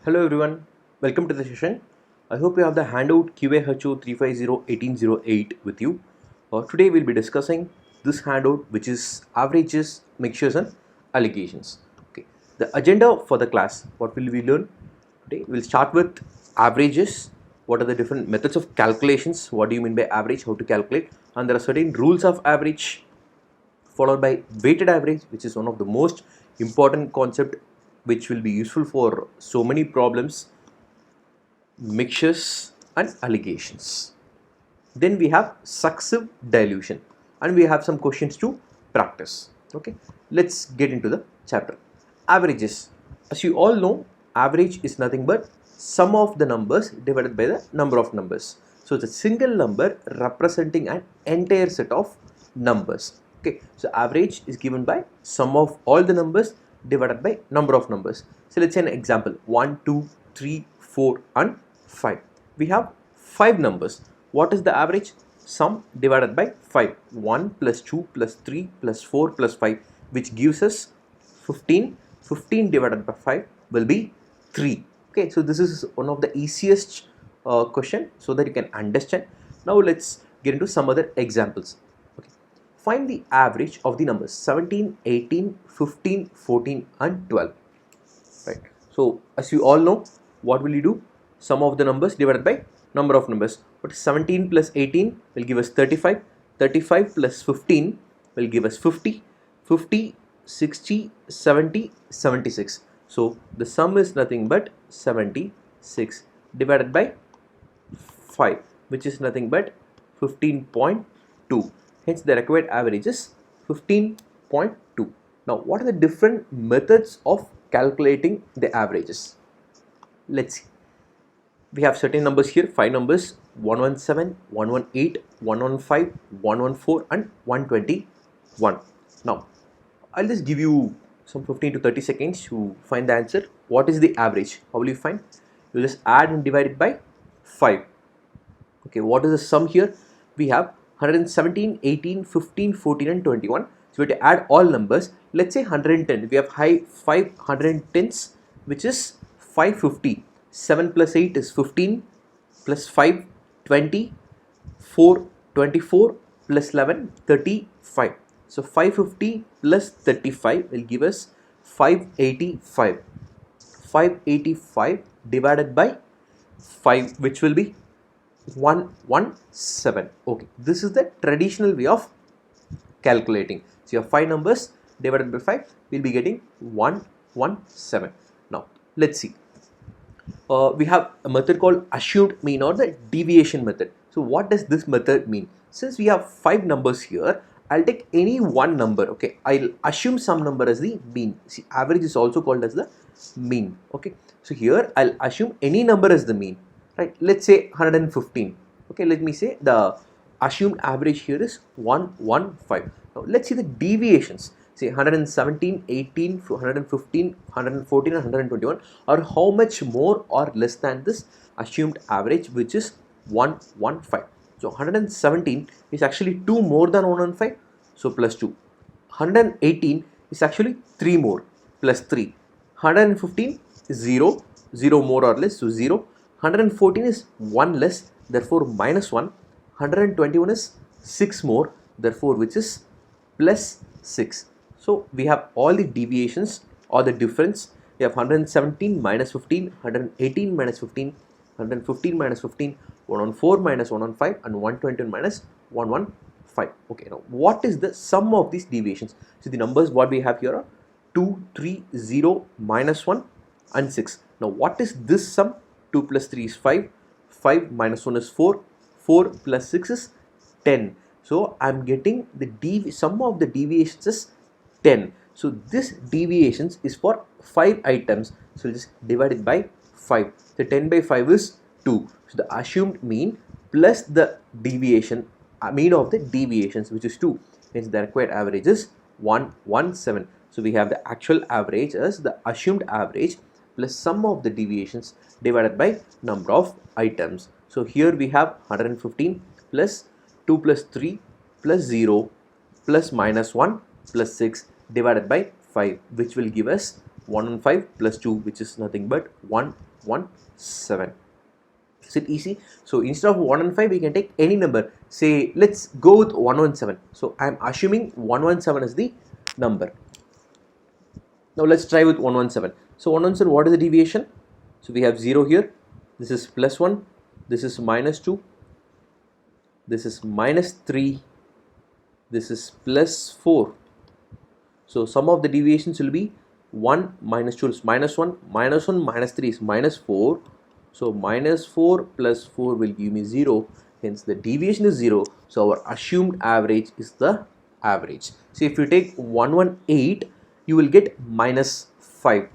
Hello everyone, welcome to the session. I hope you have the handout QAHO 3501808 with you. Today we'll be discussing this handout, which is averages, mixtures and alligations. Okay, the agenda for the class, what will we learn today? We'll start with averages. What are the different methods of calculations? What do you mean by average? How to calculate? And there are certain rules of average, followed by weighted average, which is one of the most important concept which will be useful for so many problems, mixtures and alligations. Then we have successive dilution and we have some questions to practice. Okay, let's get into the chapter. Averages. As you all know, average is nothing but sum of the numbers divided by the number of numbers. So it's a single number representing an entire set of numbers. Okay, so average is given by sum of all the numbers divided by number of numbers. So let's say an example: 1, 2, 3, 4 and 5. We have 5 numbers. What is the average? Sum divided by 5. 1 plus 2 plus 3 plus 4 plus 5, which gives us 15. 15 divided by 5 will be 3. Okay, so this is one of the easiest question so that you can understand. Now let's get into some other examples. Okay, find the average of the numbers 17, 18, 15, 14 and 12. Right. So as you all know, what will you do? Sum of the numbers divided by number of numbers. But 17 plus 18 will give us 35. 35 plus 15 will give us 50. 50, 60, 70, 76. So the sum is nothing but 76 divided by 5, which is nothing but 15.2. Hence the required average is 15.2. Now what are the different methods of calculating the averages? Let's see. We have certain numbers here, 5 numbers: 117, 118, 115, 114 and 121. Now I'll just give you some 15 to 30 seconds to find the answer. What is the average? How will you find? You just add and divide it by 5. Okay, what is the sum here? We have 117, 18, 15, 14 and 21. So we have to add all numbers. Let's say 110. We have 5 110s, which is 550. 7 plus 8 is 15, plus 5 20, 4 24, plus 11 35. So 550 plus 35 will give us 585. 585 divided by 5, which will be 117. Okay, this is the traditional way of calculating. So you have 5 numbers divided by 5, we'll be getting 117. Now let's see. We have a method called assumed mean or the deviation method. So what does this method mean? Since we have 5 numbers here, I'll take any one number. Okay, I'll assume some number as the mean. See, average is also called as the mean. Okay, so here I'll assume any number as the mean. Right, let's say 115. Okay, let me say the assumed average here is 115. Now let's see the deviations. Say 117, 18, 115, 114 and 121 are how much more or less than this assumed average, which is 115. So 117 is actually 2 more than 115, so plus 2. 118 is actually 3 more, plus 3. 115 is 0, 0 more or less, so 0. 114 is 1 less, therefore minus 1. 121 is 6 more, therefore which is plus 6. So we have all the deviations or the difference. We have 117 minus 15, 118 minus 15, 115 minus 15, 114 minus 115 and 121 minus 115. Okay, now what is the sum of these deviations? So the numbers what we have here are 2, 3, 0, minus 1 and 6. Now what is this sum? 2 plus 3 is 5, 5 minus 1 is 4, 4 plus 6 is 10. So I'm getting the sum of the deviations is 10. So this deviations is for 5 items. So we'll just divide it by 5. So 10 by 5 is 2. So the assumed mean plus the deviation, mean of the deviations, which is 2. Hence the required average is 117. So we have the actual average as the assumed average plus sum of the deviations divided by number of items. So here we have 115 plus 2 plus 3 plus 0 plus minus 1 plus 6 divided by 5, which will give us 115 plus 2, which is nothing but 117. Is it easy? So instead of 115, we can take any number. Say, let's go with 117. So I'm assuming 117 is the number. Now let's try with 117. So 117, what is the deviation? So we have 0 here. This is plus 1. This is minus 2. This is minus 3. This is plus 4. So sum of the deviations will be 1 minus 2 is minus 1. Minus 1 minus 3 is minus 4. So minus 4 plus 4 will give me 0. Hence the deviation is 0. So our assumed average is the average. So if you take 118, you will get minus 5.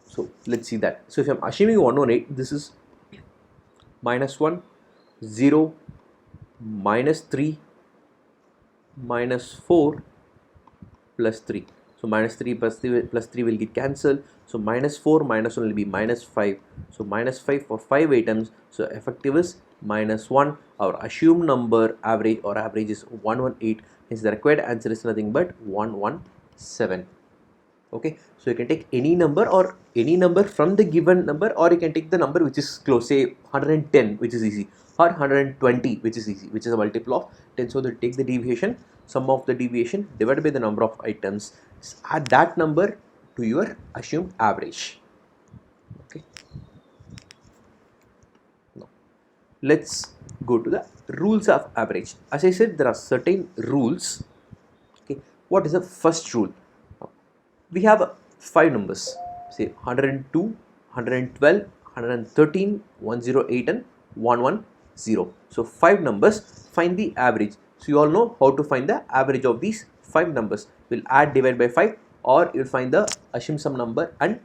So let's see that. So if I'm assuming 118, this is minus 1, 0, minus 3, minus 4, plus 3. So minus 3 plus 3 will get cancelled. So minus 4 minus 1 will be minus 5. So minus 5 for 5 items. So effective is minus 1. Our assumed number average or average is 118. Hence the required answer is nothing but 117. Okay, so you can take any number or any number from the given number, or you can take the number which is close, say 110, which is easy, or 120, which is easy, which is a multiple of 10. So they take the deviation, sum of the deviation divided by the number of items, add that number to your assumed average. Okay, now let's go to the rules of average. As I said, there are certain rules. Okay, what is the first rule? We have 5 numbers, say 102, 112, 113, 108 and 110. So 5 numbers, find the average. So you all know how to find the average of these 5 numbers. We'll add, divide by 5, or you'll find the assume some number and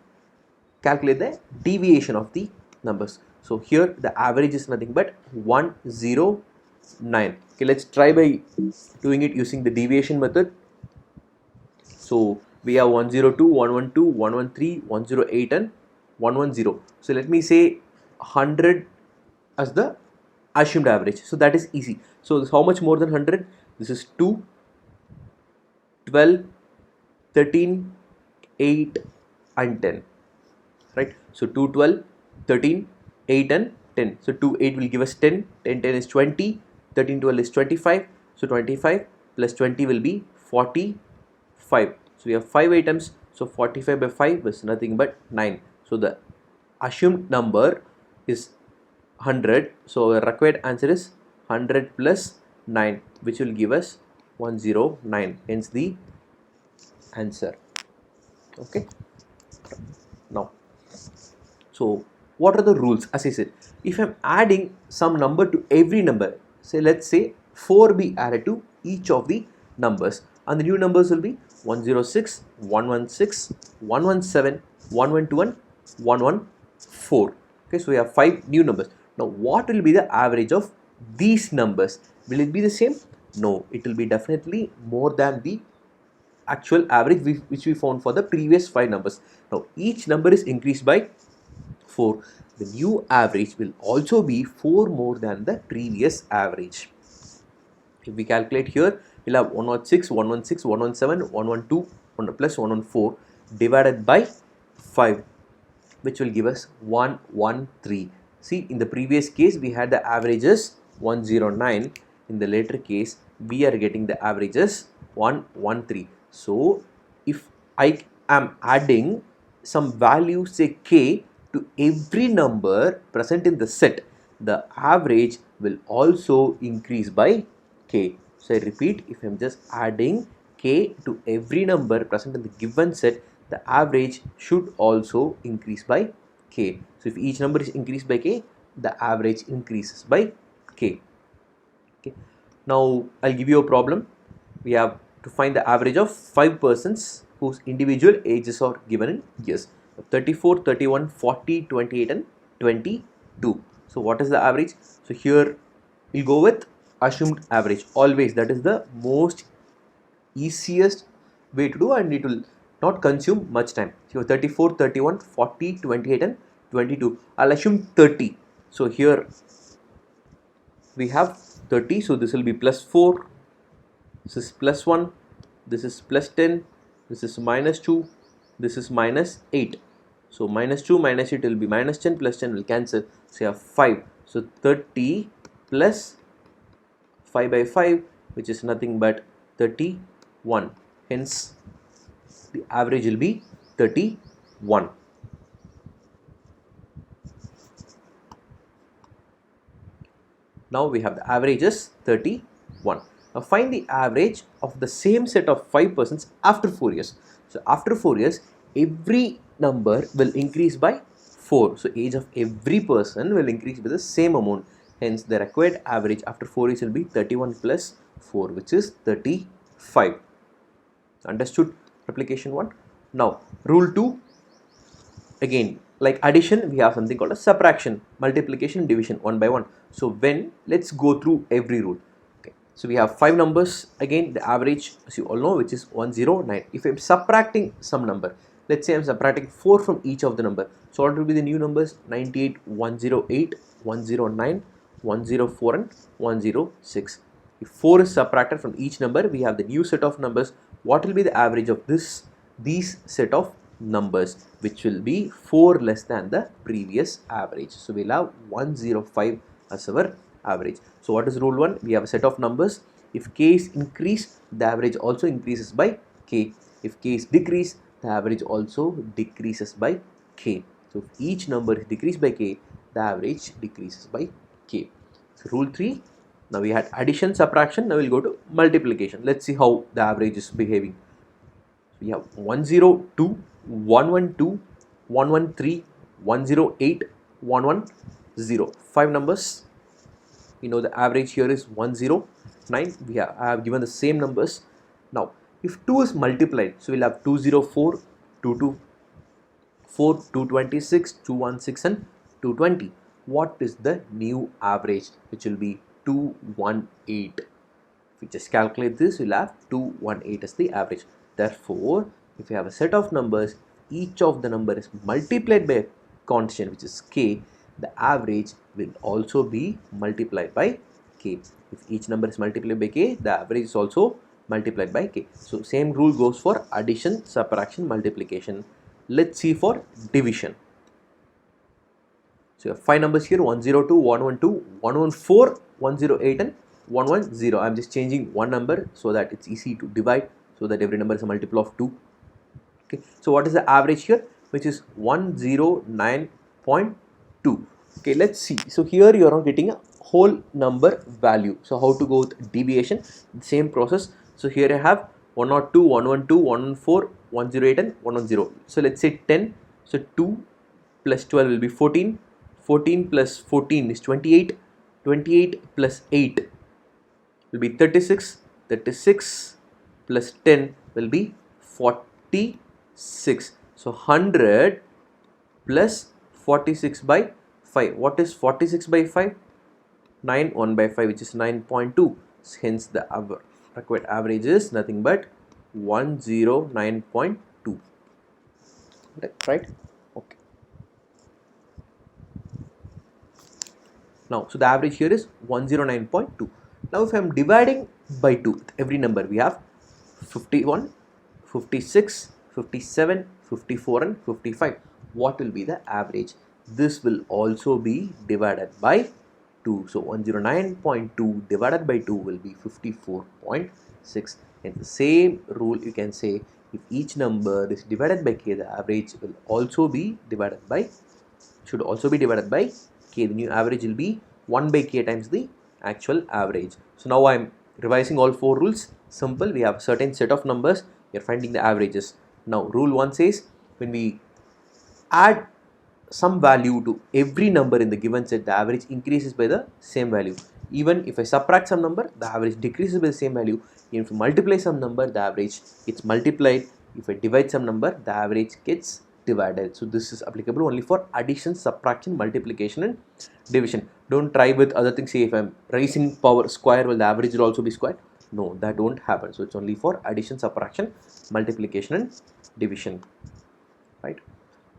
calculate the deviation of the numbers. So here the average is nothing but 109. Okay, let's try by doing it using the deviation method. So we have 102, 112, 113, 108 and 110. So let me say 100 as the assumed average. So that is easy. So this, how much more than 100? This is 2, 12, 13, 8 and 10. Right? So 2, 12, 13, 8 and 10. So 2, 8 will give us 10. 10, 10 is 20. 13, 12 is 25. So 25 plus 20 will be 45. So we have 5 items. So 45 by 5 is nothing but 9. So the assumed number is 100. So our required answer is 100 plus 9, which will give us 109. Hence the answer. Okay. Now, so what are the rules? As I said, if I'm adding some number to every number, say let's say 4 be added to each of the numbers, and the new numbers will be 106, 116, 117, 112 and 114. Okay, so we have 5 new numbers. Now what will be the average of these numbers? Will it be the same? No, it will be definitely more than the actual average which we found for the previous 5 numbers. Now each number is increased by 4. The new average will also be 4 more than the previous average. If we calculate here, we'll have 106, 116, 117, 112, 1 plus 114 divided by 5, which will give us 113. See, in the previous case we had the averages 109. In the later case we are getting the averages 113. So if I am adding some value, say k, to every number present in the set, the average will also increase by k. So I repeat, if I am just adding k to every number present in the given set, the average should also increase by k. So if each number is increased by k, the average increases by k. Okay. Now I'll give you a problem. We have to find the average of 5 persons whose individual ages are given in years: 34, 31, 40, 28 and 22. So what is the average? So here we'll go with assumed average always. That is the most easiest way to do, and it will not consume much time. So 34, 31, 40, 28 and 22. I'll assume 30. So here we have 30. So this will be plus 4. This is plus 1. This is plus 10. This is minus 2. this is minus 8. So minus 2 minus 8 will be minus 10, plus 10 will cancel. So you have 5. So 30 plus 5 by 5, which is nothing but 31. Hence the average will be 31. Now we have the average is 31. Now find the average of the same set of 5 persons after 4 years. So after 4 years, every number will increase by 4. So age of every person will increase by the same amount. Hence the required average after 4 years will be 31 plus 4, which is 35. Understood replication 1? Now rule 2, again like addition, we have something called a subtraction, multiplication, division, one by one. So when, let's go through every rule. Okay, so we have 5 numbers. Again the average, as you all know, which is 109. If I'm subtracting some number, let's say I'm subtracting 4 from each of the number, so what will be the new numbers? 98, 108, 109, 104 and 106. If 4 is subtracted from each number, we have the new set of numbers. What will be the average of these set of numbers, which will be 4 less than the previous average? So we'll have 105 as our average. So what is rule 1? We have a set of numbers. If k is increased, the average also increases by k. If k is decreased, the average also decreases by k. So if each number is decreased by k, the average decreases by k. So rule 3, now we had addition, subtraction, now we'll go to multiplication. Let's see how the average is behaving. We have 102, 112, 113, 108, 110. 5 numbers. We know the average here is 109. I have given the same numbers. Now, if 2 is multiplied, so we'll have 204, 224, 226, 216 and 220. What is the new average? Which will be 218. If we just calculate this, we'll have 218 as the average. Therefore, if you have a set of numbers, each of the number is multiplied by a constant, which is k, the average will also be multiplied by k. If each number is multiplied by k, the average is also multiplied by k. So same rule goes for addition, subtraction, multiplication. Let's see for division. So you have 5 numbers here: 102, 112, 114, 108 and 110. I'm just changing one number so that it's easy to divide, so that every number is a multiple of 2. Okay, so what is the average here? Which is 109.2. Okay, let's see. So here you are not getting a whole number value. So how to go with deviation? Same process. So here I have 102, 112, 114, 108 and 110. So let's say 10. So 2 plus 12 will be 14. 14 plus 14 is 28. 28 plus 8 will be 36. 36 plus 10 will be 46. So 100 plus 46 by 5. What is 46 by 5? 9, 1 by 5, which is 9.2. Hence the required average is nothing but 109.2. Right? Okay. Now, so the average here is 109.2. Now, if I am dividing by 2 with every number, we have 51, 56, 57, 54 and 55. What will be the average? This will also be divided by 2. So 109.2 divided by 2 will be 54.6. In the same rule, you can say if each number is divided by k, the average will also be divided by, should also be divided by k. The new average will be 1 by k times the actual average. So now I am revising all 4 rules. Simple. We have a certain set of numbers. We are finding the averages. Now rule 1 says when we add some value to every number in the given set, the average increases by the same value. Even if I subtract some number, the average decreases by the same value. Even if I multiply some number, the average gets multiplied. If I divide some number, the average gets divided. So this is applicable only for addition, subtraction, multiplication and division. Don't try with other things. Say if I'm raising power square, will the average will also be squared? No, that won't happen. So it's only for addition, subtraction, multiplication and division. Right?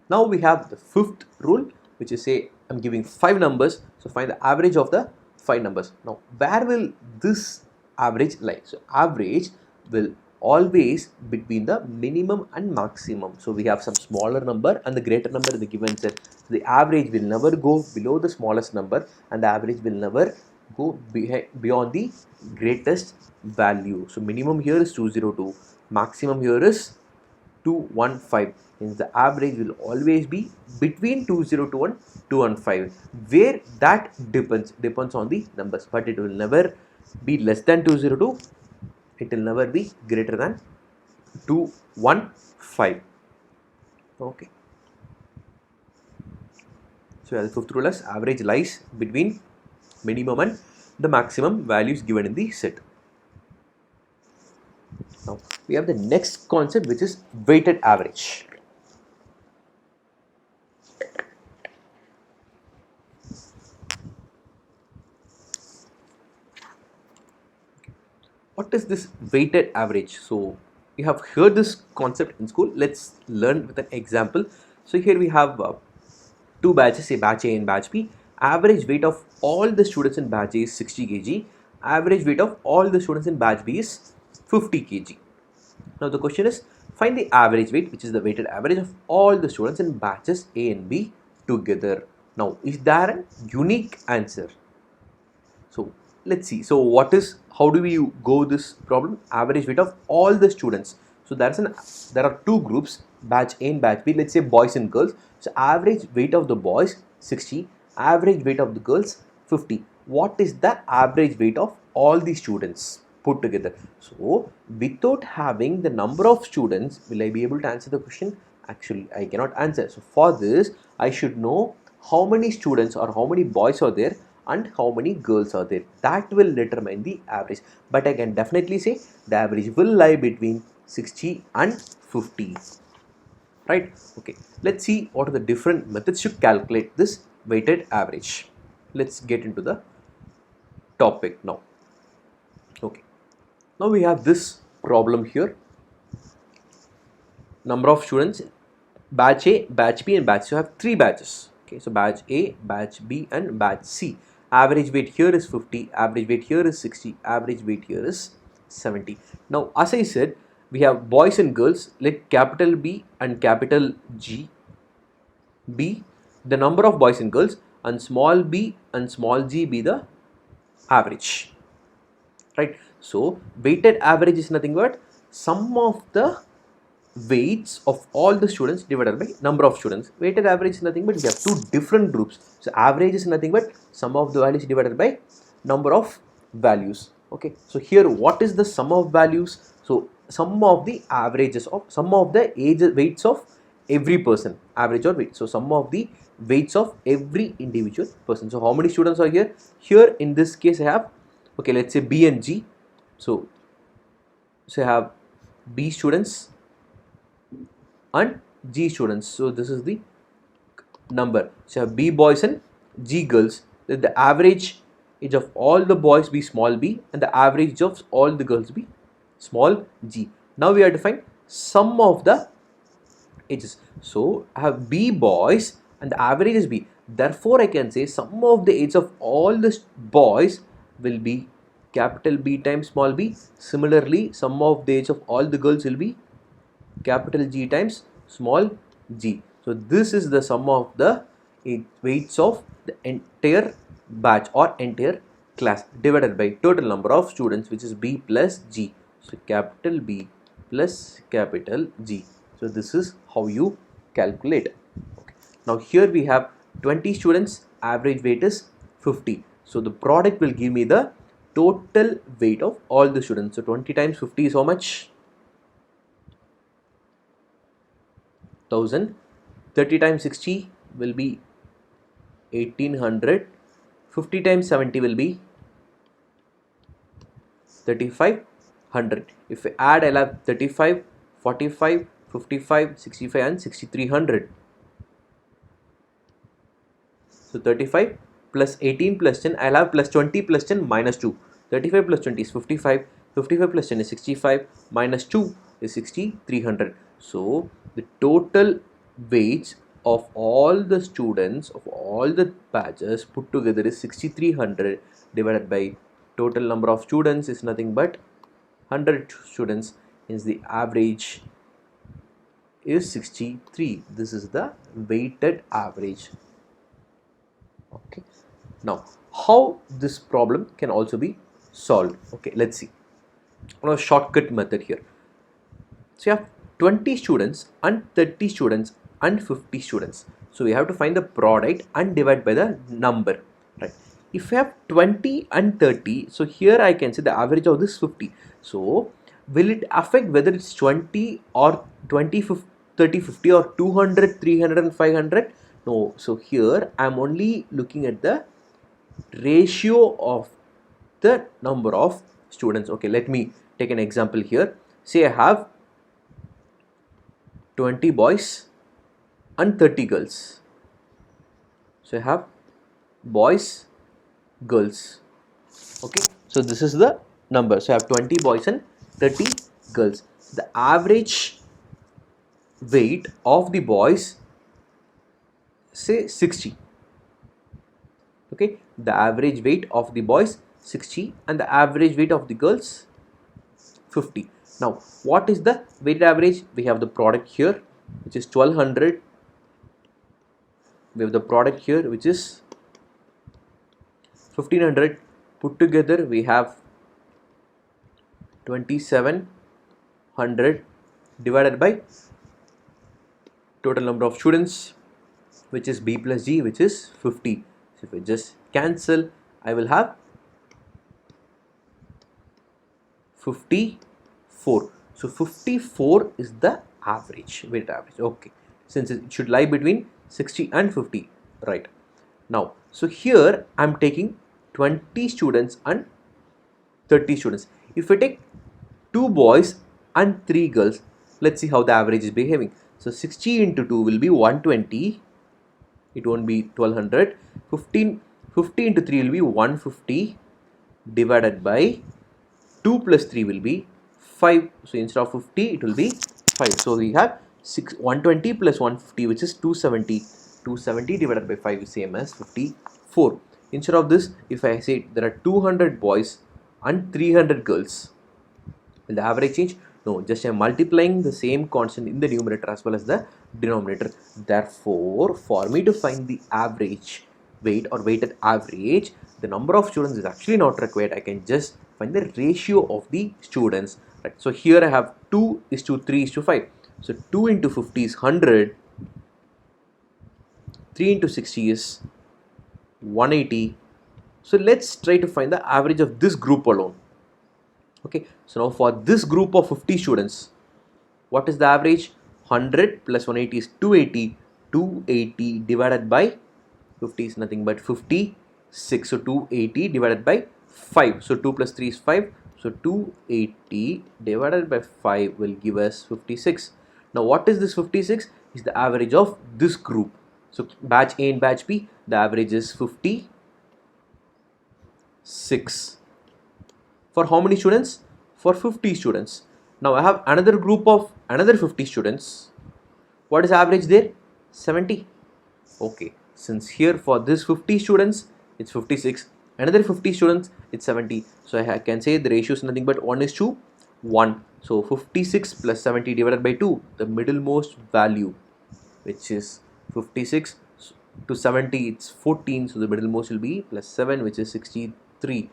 Now we have the 5th rule, which is say I'm giving 5 numbers. So find the average of the 5 numbers. Now where will this average lie? So average will always between the minimum and maximum. So we have some smaller number and the greater number in the given set. The average will never go below the smallest number and the average will never go beyond the greatest value. So minimum here is 202, maximum here is 215. Means the average will always be between 202 and 215, where that depends on the numbers, but it will never be less than 202, it will never be greater than 215. Okay, so as fifth rule is average lies between minimum and the maximum values given in the set. Now we have the next concept, which is weighted average. What is this weighted average? So you have heard this concept in school. Let's learn with an example. So here we have two batches, say batch A and batch B. Average weight of all the students in batch A is 60 kg. Average weight of all the students in batch B is 50 kg. Now the question is, find the average weight, which is the weighted average of all the students in batches A and B together. Now, is there a unique answer? So let's see. So how do we go this problem? Average weight of all the students. So there are two groups, batch A and batch B. Let's say boys and girls. So average weight of the boys 60, average weight of the girls 50. What is the average weight of all the students put together? So without having the number of students, will I be able to answer the question? Actually, I cannot answer. So for this, I should know how many students or how many boys are there and how many girls are there. That will determine the average. But I can definitely say the average will lie between 60 and 50. Right? Okay. Let's see what are the different methods to calculate this weighted average. Let's get into the topic now. Okay. Now we have this problem here. Number of students, batch A, batch B and batch C. You have three batches. Okay. So batch A, batch B and batch C. Average weight here is 50, average weight here is 60, average weight here is 70. Now as I said, we have boys and girls. Let capital B and capital G be the number of boys and girls and small b and small g be the average. Right? So weighted average is nothing but sum of the weights of all the students divided by number of students. Weighted average is nothing but we have two different groups. So average is nothing but sum of the values divided by number of values. Okay, so here what is the sum of values? So sum of the averages of sum of the weights of every person, average or weight. So sum of the weights of every individual person. So how many students are here? Here in this case I have, okay, let's say B and G. So I have B students and G students. So this is the number. So I have B boys and G girls. The average age of all the boys be small b and the average of all the girls be small g. Now we have to find sum of the ages. So I have B boys and the average is B. Therefore I can say sum of the age of all the boys will be capital B times small b. Similarly, sum of the age of all the girls will be capital G times small g. So this is the sum of the weights of the entire batch or entire class divided by total number of students, which is B plus G. So capital B plus capital G. So this is how you calculate. Okay. Now here we have 20 students, average weight is 50. So the product will give me the total weight of all the students. So 20 times 50 is how much? 1000. 30 times 60 will be 1800. 50 times 70 will be 3500. If I add, I'll have 35, 45, 55, 65 and 6300. So 35 plus 18 plus 10, I'll have plus 20 plus 10 minus 2. 35 plus 20 is 55. 55 plus 10 is 65. Minus 2 is 6300. So the total weights of all the students of all the batches put together is 6300 divided by total number of students is nothing but 100 students. Hence the average is 63. This is the weighted average. Okay. Now, how this problem can also be solved? Okay, let's see. On a shortcut method here. So you have 20 students and 30 students and 50 students. So we have to find the product and divide by the number, right? If you have 20 and 30, so here I can say the average of this 50. So will it affect whether it's 20 or 20, 30, 50 or 200, 300 and 500? No. So here I am only looking at the ratio of the number of students. Okay, let me take an example here. Say I have 20 boys and 30 girls. So I have boys, girls. Okay, so this is the number. So I have 20 boys and 30 girls. The average weight of the boys, say 60. Okay, the average weight of the boys 60 and the average weight of the girls 50. Now, what is the weighted average? We have the product here, which is 1200. We have the product here, which is 1500. Put together, we have 2700 divided by total number of students, which is B plus G, which is 50. So if I just cancel, I will have 54. So 54 is the average, weighted average. Okay, since it should lie between 60 and 50, right? Now, so here I am taking 20 students and 30 students. If I take 2 boys and 3 girls, let's see how the average is behaving. So 60 into 2 will be 120. It won't be 1200. 50 into 3 will be 150 divided by 2 plus 3 will be 5. So instead of 50, it will be 5. So we have 120 plus 150, which is 270. 270 divided by 5 is same as 54. Instead of this, if I say there are 200 boys and 300 girls, will the average change? No, just I am multiplying the same constant in the numerator as well as the denominator. Therefore, for me to find the average weight or weighted average, the number of students is actually not required. I can just find the ratio of the students. Right. So here I have 2 is to 3 is to 5. So 2 into 50 is 100. 3 into 60 is 180. So let's try to find the average of this group alone. Okay, so now for this group of 50 students, what is the average? 100 plus 180 is 280. 280 divided by 50 is nothing but 56. So 280 divided by 5. So 2 plus 3 is 5. So 280 divided by 5 will give us 56. Now what is this 56? Is the average of this group. So batch A and batch B, the average is 56. For how many students? For 50 students. Now I have another group of another 50 students. What is average there? 70. Okay, since here for this 50 students it's 56, another 50 students it's 70. So I can say the ratio is nothing but 1:1. So 56 plus 70 divided by 2, the middlemost value, which is 56 to 70, it's 14. So the middlemost will be plus 7, which is 63.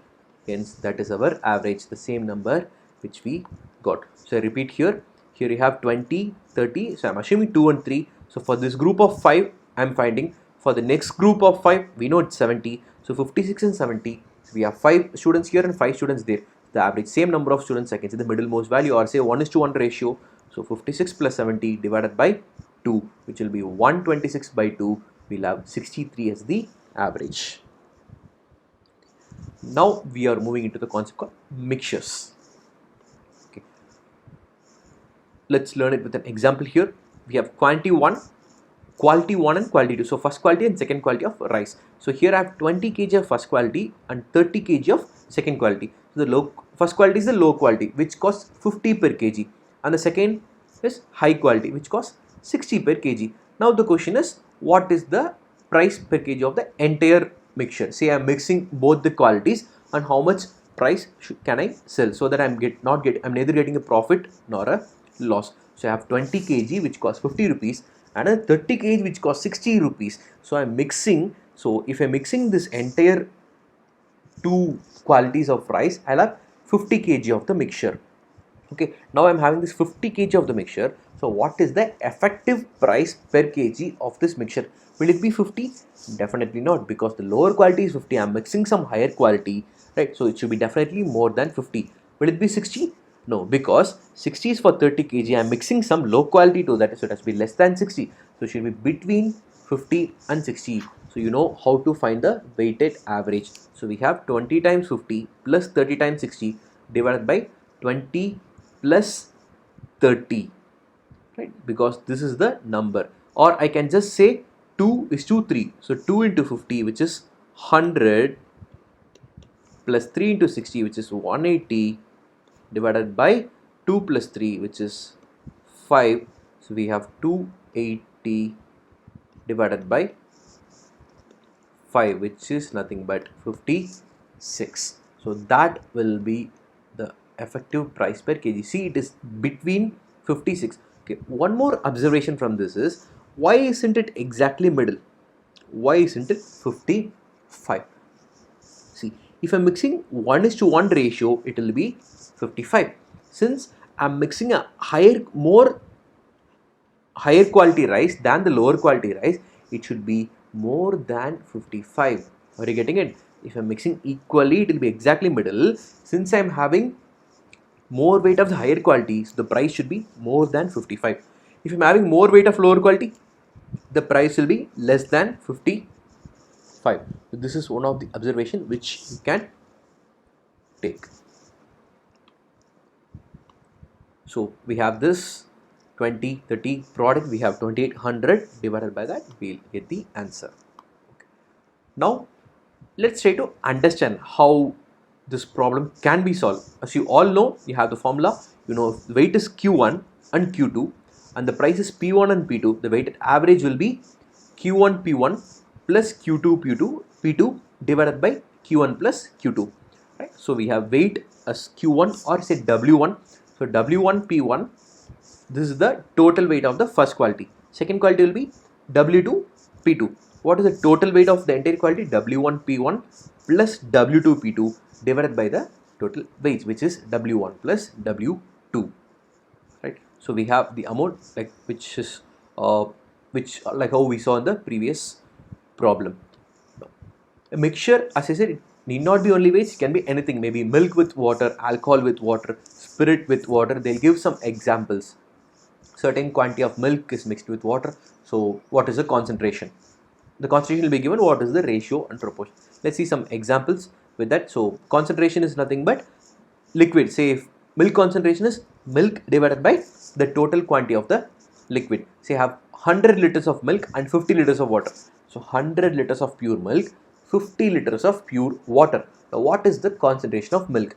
Hence that is our average, the same number which we got. So I repeat here. Here you have 20, 30. So I'm assuming 2 and 3. So for this group of 5, I'm finding. For the next group of 5, we know it's 70. So 56 and 70. So we have 5 students here and 5 students there. The average, same number of students, I can say the middlemost value, or say 1:1 ratio. So 56 plus 70 divided by 2, which will be 126 by 2. We'll have 63 as the average. Now we are moving into the concept called mixtures. Okay. Let's learn it with an example here. We have quality 1 and quality 2. So first quality and second quality of rice. So here I have 20 kg of first quality and 30 kg of second quality. So the first quality is the low quality, which costs 50 per kg, and the second is high quality, which costs 60 per kg. Now the question is, what is the price per kg of the entire mixture? Say I am mixing both the qualities, and how much price can I sell so that I'm neither getting a profit nor a loss. So I have 20 kg which costs 50 rupees and a 30 kg which costs 60 rupees. So I'm mixing. So if I'm mixing this entire two qualities of rice, I'll have 50 kg of the mixture. Okay, now I'm having this 50 kg of the mixture. So what is the effective price per kg of this mixture? Will it be 50? Definitely not, because the lower quality is 50. I'm mixing some higher quality, right? So it should be definitely more than 50. Will it be 60? No, because 60 is for 30 kg. I'm mixing some low quality to that, so it has to be less than 60. So it should be between 50 and 60. So you know how to find the weighted average. So we have 20 times 50 plus 30 times 60 divided by 20 plus 30, right? Because this is the number. Or I can just say 2 is to 3. So 2 into 50, which is 100, plus 3 into 60, which is 180, divided by 2 plus 3, which is 5. So we have 280 divided by 5, which is nothing but 56. So that will be the effective price per kg. See, it is between 56. Okay, one more observation from this is, why isn't it exactly middle? Why isn't it 55? See, if I'm mixing 1:1 ratio, it will be 55. Since I'm mixing a higher quality rice than the lower quality rice, it should be more than 55. Are you getting it? If I'm mixing equally, it will be exactly middle. Since I'm having more weight of the higher quality, so the price should be more than 55. If I'm having more weight of lower quality, the price will be less than 55. So this is one of the observation which you can take. So we have this 2030 product, we have 2800, divided by that we'll get the answer. Okay. Now let's try to understand how this problem can be solved. As you all know, you have the formula. You know, the weight is Q1 and Q2 and the price is P1 and P2. The weighted average will be Q1 P1 plus Q2 P2 divided by Q1 plus Q2. Right? So we have weight as Q1, or say W1. So W1 P1, this is the total weight of the first quality. Second quality will be W2 P2. What is the total weight of the entire quality? W1 P1 plus W2 P2 divided by the total weight, which is W1 plus W2. Right? So we have the amount which like how we saw in the previous problem. A mixture, as I said, it need not be only weights, it can be anything, maybe milk with water, alcohol with water, spirit with water. They'll give some examples. Certain quantity of milk is mixed with water. So what is the concentration? The concentration will be given. What is the ratio and proportion? Let's see some examples with that. So concentration is nothing but liquid. Say if milk concentration is milk divided by the total quantity of the liquid. Say I have 100 liters of milk and 50 liters of water. So 100 liters of pure milk, 50 liters of pure water. Now what is the concentration of milk?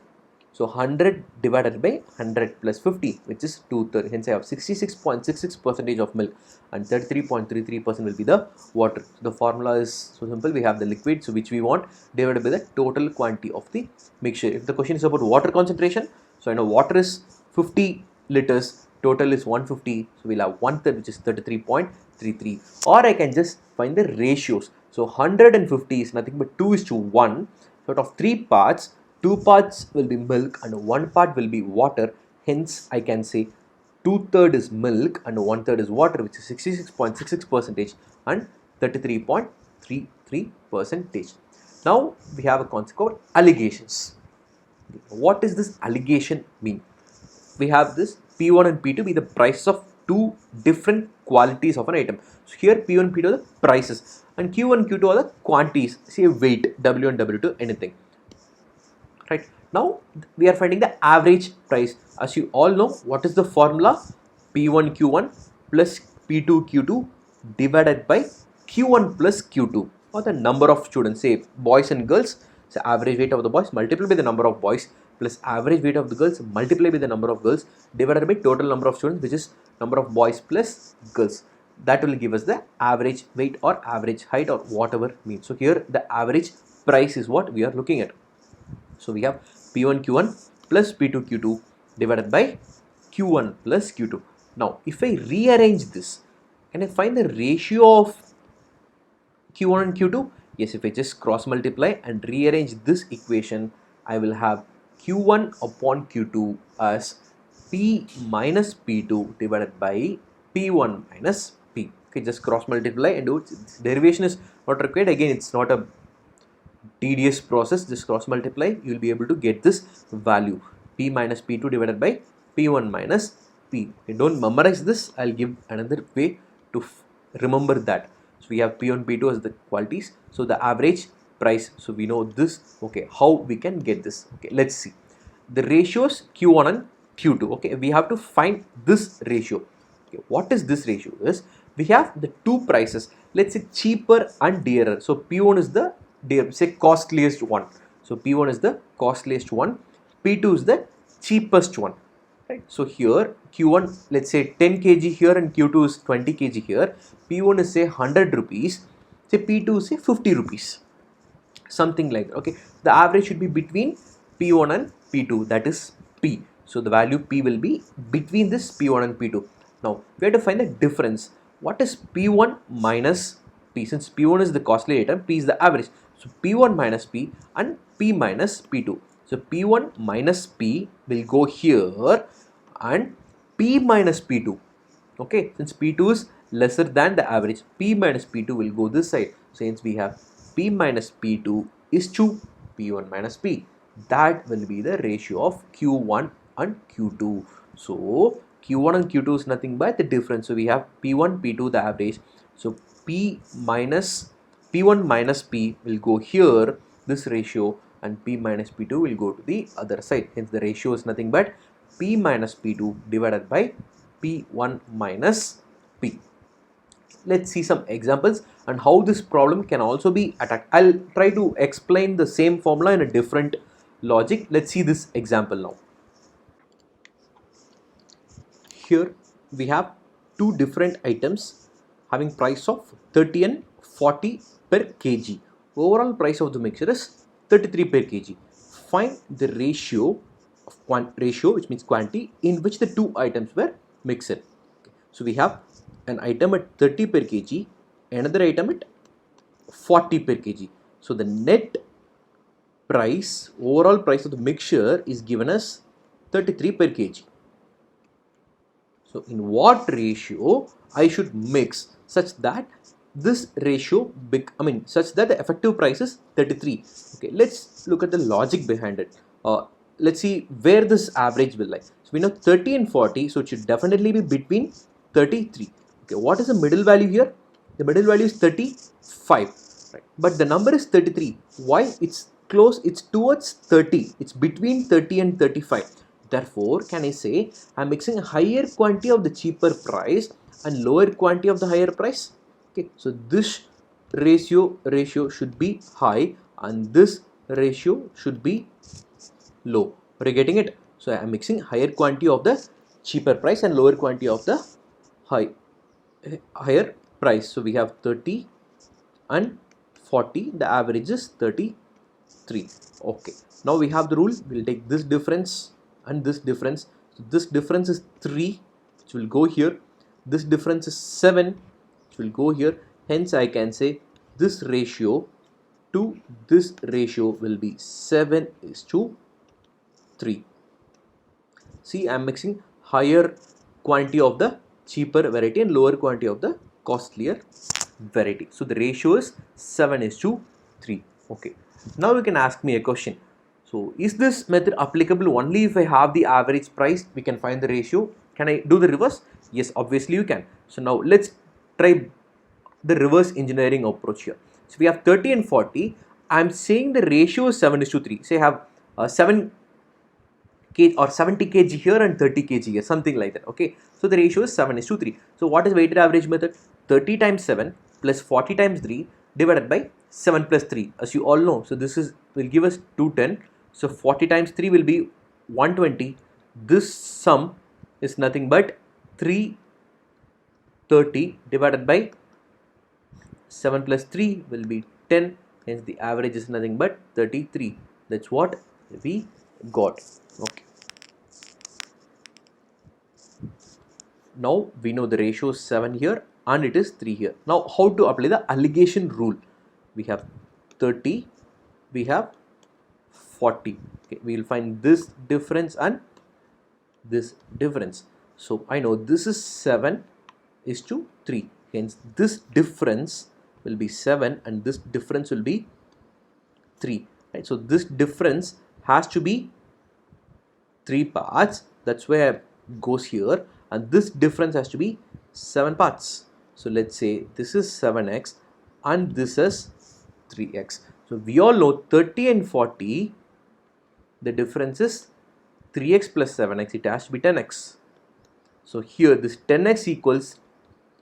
So 100 divided by 100 plus 50, which is 2/3. Hence I have 66.66% of milk and 33.33% will be the water. So the formula is so simple. We have the liquid, so which we want, divided by the total quantity of the mixture. If the question is about water concentration, so I know water is 50 liters, total is 150. So we'll have 1/3, which is 33.33. Or I can just find the ratios. So 150 is nothing but 2:1. So out of 3 parts, 2 parts will be milk and 1 part will be water. Hence, I can say 2/3 is milk and 1/3 is water, which is 66.66% and 33.33%. Now, we have a concept called alligations. What does this alligation mean? We have this P1 and P2 be the prices of 2 different qualities of an item. So here P1 and P2 are the prices and Q1 and Q2 are the quantities, say weight, W and W2, anything. Right, now we are finding the average price. As you all know, what is the formula? P1 Q1 plus P2 Q2 divided by Q1 plus Q2, or the number of students, say boys and girls. So average weight of the boys multiplied by the number of boys plus average weight of the girls multiplied by the number of girls divided by total number of students, which is number of boys plus girls. That will give us the average weight or average height or whatever means. So here the average price is what we are looking at. So we have P1 Q1 plus P2 Q2 divided by Q1 plus Q2. Now, if I rearrange this, can I find the ratio of Q1 and Q2? Yes, if I just cross multiply and rearrange this equation, I will have Q1 upon Q2 as P minus P2 divided by P1 minus P. Okay, just cross multiply and do it. Derivation is not required. Again, it's not a tedious process. Just cross multiply, you will be able to get this value P minus P2 divided by P1 minus P. Okay, don't memorize this. I'll give another way to remember that. So we have P1 P2 as the quantities, so the average price, so we know this. Okay, how we can get this? Okay, let's see the ratios Q1 and Q2. Okay, we have to find this ratio. Okay, what is this ratio? Is we have the two prices, let's say cheaper and dearer. So P1 is the say costliest one, so P1 is the costliest one, P2 is the cheapest one. Right. So here Q1, let's say 10 kg here and Q2 is 20 kg here. P1 is say 100 rupees, say P2 is say 50 rupees, something like that. Okay, the average should be between P1 and P2, that is P. So the value P will be between this P1 and P2. Now we have to find the difference. What is P1 minus P? Since P1 is the costly item, P is the average. So P1 minus P and P minus P2. So P1 minus P will go here and P minus P2. Okay, since P2 is lesser than the average, P minus P2 will go this side. So hence we have P minus P2 is to P1 minus P. That will be the ratio of Q1 and Q2. So Q1 and Q2 is nothing but the difference. So we have P1, P2 the average. So P1 minus P will go here, this ratio, and P minus P2 will go to the other side. Hence the ratio is nothing but P minus P2 divided by P1 minus P. Let's see some examples and how this problem can also be attacked. I'll try to explain the same formula in a different logic. Let's see this example now. Here we have two different items having price of 30 and 40 per kg. Overall price of the mixture is 33 per kg. Find the ratio of ratio, which means quantity, in which the two items were mixed. Okay. So we have an item at 30 per kg, another item at 40 per kg. So the net price, overall price of the mixture is given as 33 per kg. So in what ratio I should mix such that this ratio such that the effective price is 33. Okay, let's look at the logic behind it. Let's see where this average will lie. So we know 30 and 40, so it should definitely be between 33. Okay, what is the middle value here? The middle value is 35, right? But the number is 33. Why? It's close, it's towards 30. It's between 30 and 35. Therefore, can I say I'm mixing a higher quantity of the cheaper price and lower quantity of the higher price? Okay, so this ratio should be high and this ratio should be low. Are you getting it? So I am mixing higher quantity of the cheaper price and lower quantity of the higher price. So we have 30 and 40. The average is 33. Okay. Now we have the rule. We'll take this difference and this difference. So this difference is 3, which will go here. This difference is 7, which will go here. Hence I can say this ratio to this ratio will be 7:3. See, I am mixing higher quantity of the cheaper variety and lower quantity of the costlier variety. So the ratio is 7:3. Okay. Now you can ask me a question. So is this method applicable only if I have the average price? We can find the ratio. Can I do the reverse? Yes, obviously you can. So now let's try the reverse engineering approach here. So we have 30 and 40. I'm saying the ratio is 7:3. Say I have 7 kg or 70 kg here and 30 kg here, something like that. Okay. So the ratio is 7:3. So what is weighted average method? 30 times 7 plus 40 times 3 divided by 7 plus 3, as you all know. So this will give us 210. So 40 times 3 will be 120. This sum is nothing but 330 divided by 7 plus 3 will be 10. Hence the average is nothing but 33. That's what we got. Okay. Now we know the ratio is 7 here and it is 3 here. Now how to apply the alligation rule? We have 30, we have 40. Okay, we will find this difference and this difference. So I know this is 7 is to 3. Hence this difference will be 7 and this difference will be 3. Right? So this difference has to be 3 parts. That's where it goes here, and this difference has to be 7 parts. So let's say this is 7x and this is 3x. So we all know 30 and 40, the difference is 3x plus 7x, it has to be 10x. So here this 10x equals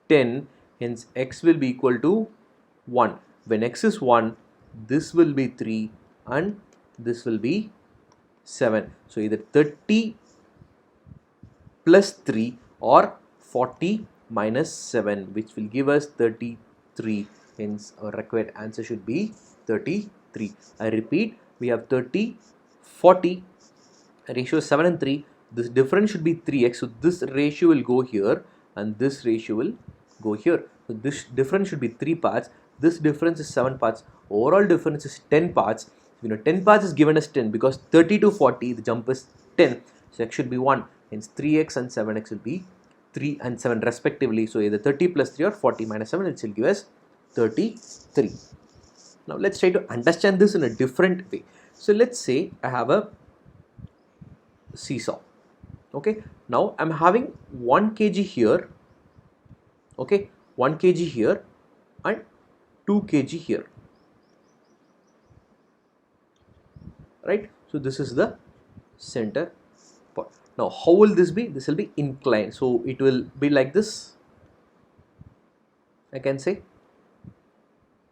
10, hence x will be equal to 1. When x is 1, this will be 3 and this will be 7. So either 30 plus 3 or 40 minus 7, which will give us 33. Hence our required answer should be 33. I repeat, we have 30, 40, ratio 7 and 3. This difference should be 3x. So this ratio will go here and this ratio will go here. So this difference should be 3 parts. This difference is 7 parts. Overall difference is 10 parts. You know, 10 parts is given as 10 because 30 to 40 the jump is 10. So x should be 1. Hence 3x and 7x will be 3 and 7 respectively. So either 30 plus 3 or 40 minus 7, it will give us 33. Now let's try to understand this in a different way. So let's say I have a seesaw. Okay, now I'm having 1 kg here. Okay, 1 kg here and 2 kg here. Right, so this is the center part. Now how will this be? This will be inclined, so it will be like this. I can say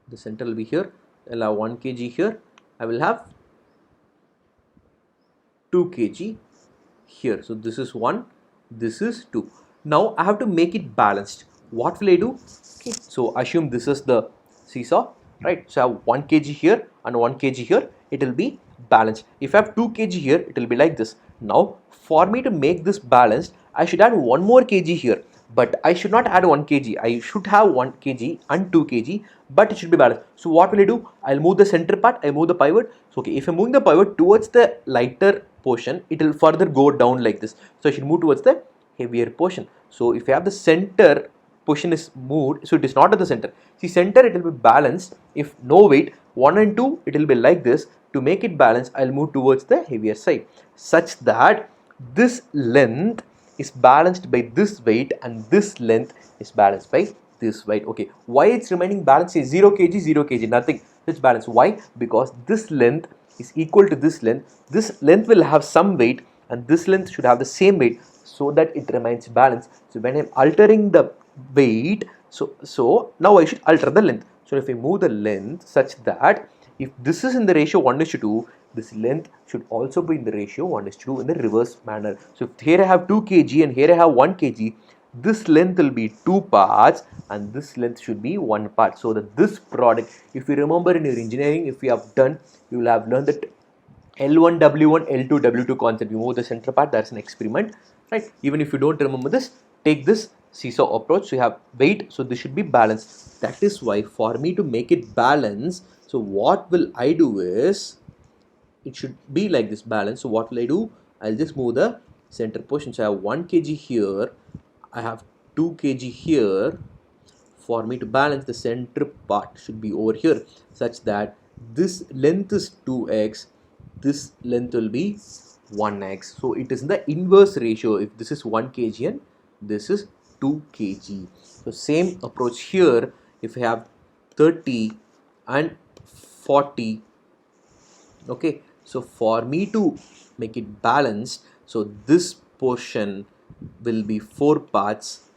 the center will be here. I'll have 1 kg here. I will have 2 kg here. So this is 1, this is 2. Now I have to make it balanced. What will I do? Okay, so assume this is the seesaw, right? So I have 1 kg here and 1 kg here. It will be balanced. If I have 2 kg here, it will be like this. Now for me to make this balanced, I should add 1 more kg here, but I should not add 1 kg. I should have 1 kg and 2 kg, but it should be balanced. So what will I do? I'll move the center part, I move the pivot. So okay, if I'm moving the pivot towards the lighter portion, it will further go down like this. So I should move towards the heavier portion. So if I have the center portion is moved, so it is not at the center. See, center it will be balanced. If no weight, 1 and 2, it will be like this. To make it balanced, I'll move towards the heavier side, such that this length is balanced by this weight and this length is balanced by this weight. Okay, why it's remaining balanced is 0 kg, 0 kg, nothing. It's balanced. Why? Because this length is equal to this length. This length will have some weight and this length should have the same weight, so that it remains balanced. So when I'm altering the weight, so now I should alter the length. So if I move the length such that if this is in the ratio 1:2, this length should also be in the ratio 1:2 in the reverse manner. So if here I have 2 kg and here I have 1 kg, this length will be 2 parts and this length should be 1 part. So that this product, if you remember in your engineering, if you have done, you will have learned that L1, W1, L2, W2 concept. You move the center part, that's an experiment, right? Even if you don't remember this, take this seesaw approach. So you have weight, so this should be balanced. That is why for me to make it balanced, so what will I do is, it should be like this balance. So what will I do? I'll just move the center portion. So I have 1 kg here, I have 2 kg here. For me to balance, the center part should be over here, such that this length is 2x, this length will be 1x. So it is in the inverse ratio. If this is 1 kg and this is 2 kg. So same approach here. If I have 30 and 40, okay, so for me to make it balanced, so this portion will be 4 parts.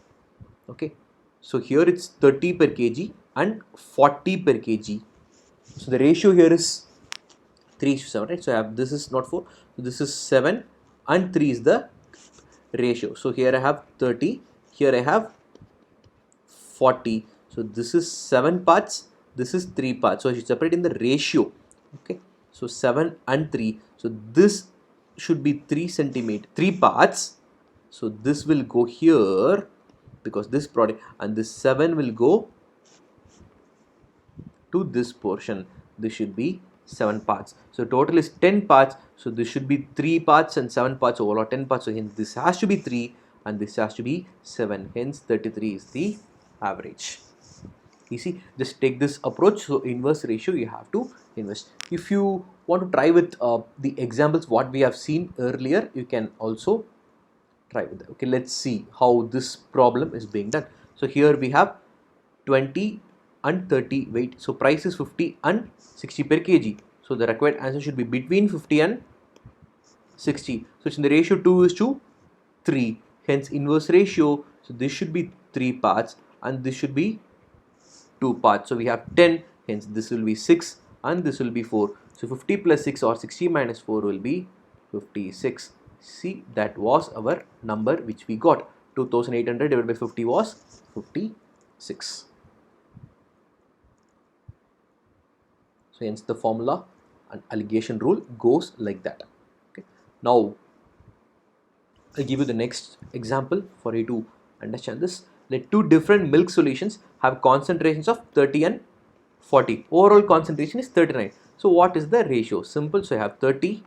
Okay, so here it's 30 per kg and 40 per kg. So the ratio here is 3:7, right? So I have, this is not 4, so this is 7 and 3 is the ratio. So here I have 30, here I have 40. So this is 7 parts, this is 3 parts. So I should separate in the ratio. Okay, so 7 and 3. So this should be 3 parts. So this will go here because this product, and this 7 will go to this portion. This should be 7 parts. So total is 10 parts. So this should be 3 parts and 7 parts overall 10 parts. So hence this has to be 3 and this has to be 7. Hence 33 is the average. Easy. Just take this approach. So inverse ratio you have to invest. If you want to try with the examples what we have seen earlier, you can also try with that. Okay, let's see how this problem is being done. So here we have 20 and 30 weight. So price is 50 and 60 per kg. So the required answer should be between 50 and 60. So it's in the ratio 2:3. Hence inverse ratio. So this should be 3 parts and this should be 2 parts. So we have 10. Hence this will be 6 and this will be 4. So 50 plus 6 or 60 minus 4 will be 56. See, that was our number which we got. 2800 divided by 50 was 56. So hence the formula and alligation rule goes like that. Okay. Now I'll give you the next example for you to understand this. Let two different milk solutions have concentrations of 30 and 40. Overall concentration is 39. So what is the ratio? Simple. So I have 30,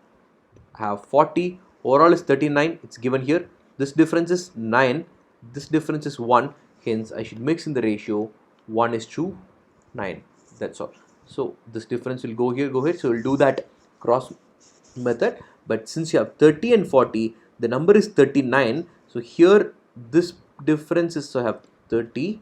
I have 40. Overall is 39. It's given here. This difference is 9. This difference is 1. Hence I should mix in the ratio 1:9. That's all. So this difference will go here, go here. So we'll do that cross method. But since you have 30 and 40, the number is 39. So here this difference is, so I have 30,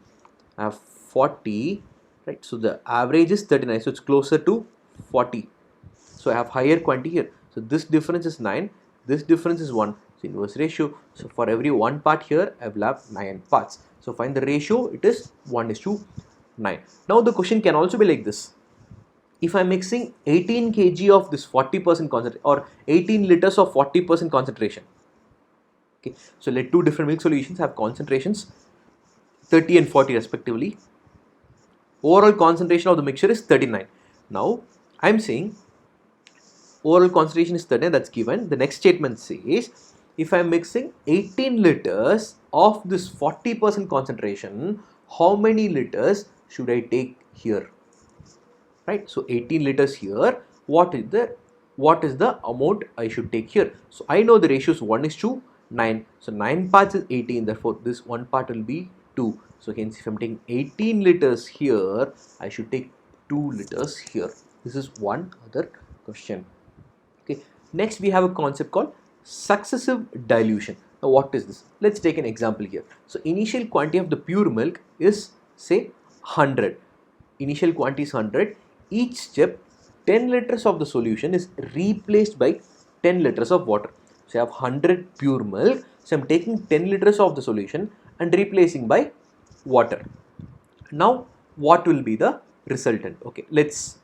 I have 40, right? So the average is 39. So it's closer to 40. So I have higher quantity here. So this difference is 9. This difference is 1. So inverse ratio. So for every 1 part here, I will have 9 parts. So find the ratio. It is 1:9. Now the question can also be like this. If I am mixing 18 kg of this 40% concentration or 18 liters of 40% concentration. Okay. So let two different milk solutions have concentrations 30 and 40 respectively. Overall concentration of the mixture is 39. Now I am saying overall concentration is 39, that's given. The next statement says if I am mixing 18 liters of this 40% concentration, how many liters should I take here? Right? So 18 liters here. What is the amount I should take here? So I know the ratio is 1:9. So 9 parts is 18. Therefore this 1 part will be 2. So hence if I'm taking 18 liters here, I should take 2 liters here. This is one other question. Okay. Next we have a concept called successive dilution. Now what is this? Let's take an example here. So initial quantity of the pure milk is say 100. Initial quantity is 100. Each step 10 liters of the solution is replaced by 10 liters of water. So I have 100 pure milk. So I'm taking 10 liters of the solution and replacing by water. Now what will be the resultant? Okay, let's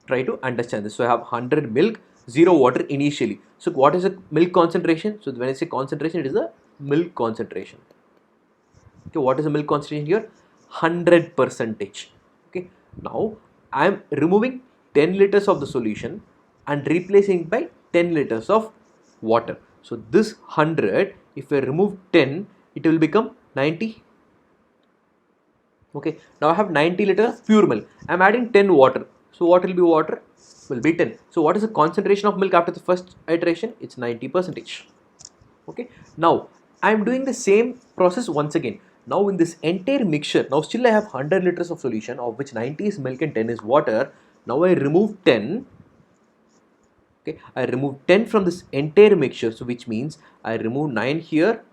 try to understand this. So I have 100 milk, 0 water initially. So what is a milk concentration? So when I say concentration, it is a milk concentration. Okay, what is the milk concentration here? 100%. Okay, now I am removing 10 liters of the solution and replacing by 10 liters of water. So this 100, if I remove 10, it will become 90. Okay, now I have 90 liters of pure milk. I am adding 10 water. So what will be water? Will be 10. So what is the concentration of milk after the first iteration? It's 90%. Okay, now I am doing the same process once again. Now in this entire mixture, now still I have 100 liters of solution, of which 90 is milk and 10 is water. Now I remove 10. Okay, I remove 10 from this entire mixture. So which means I remove 9 here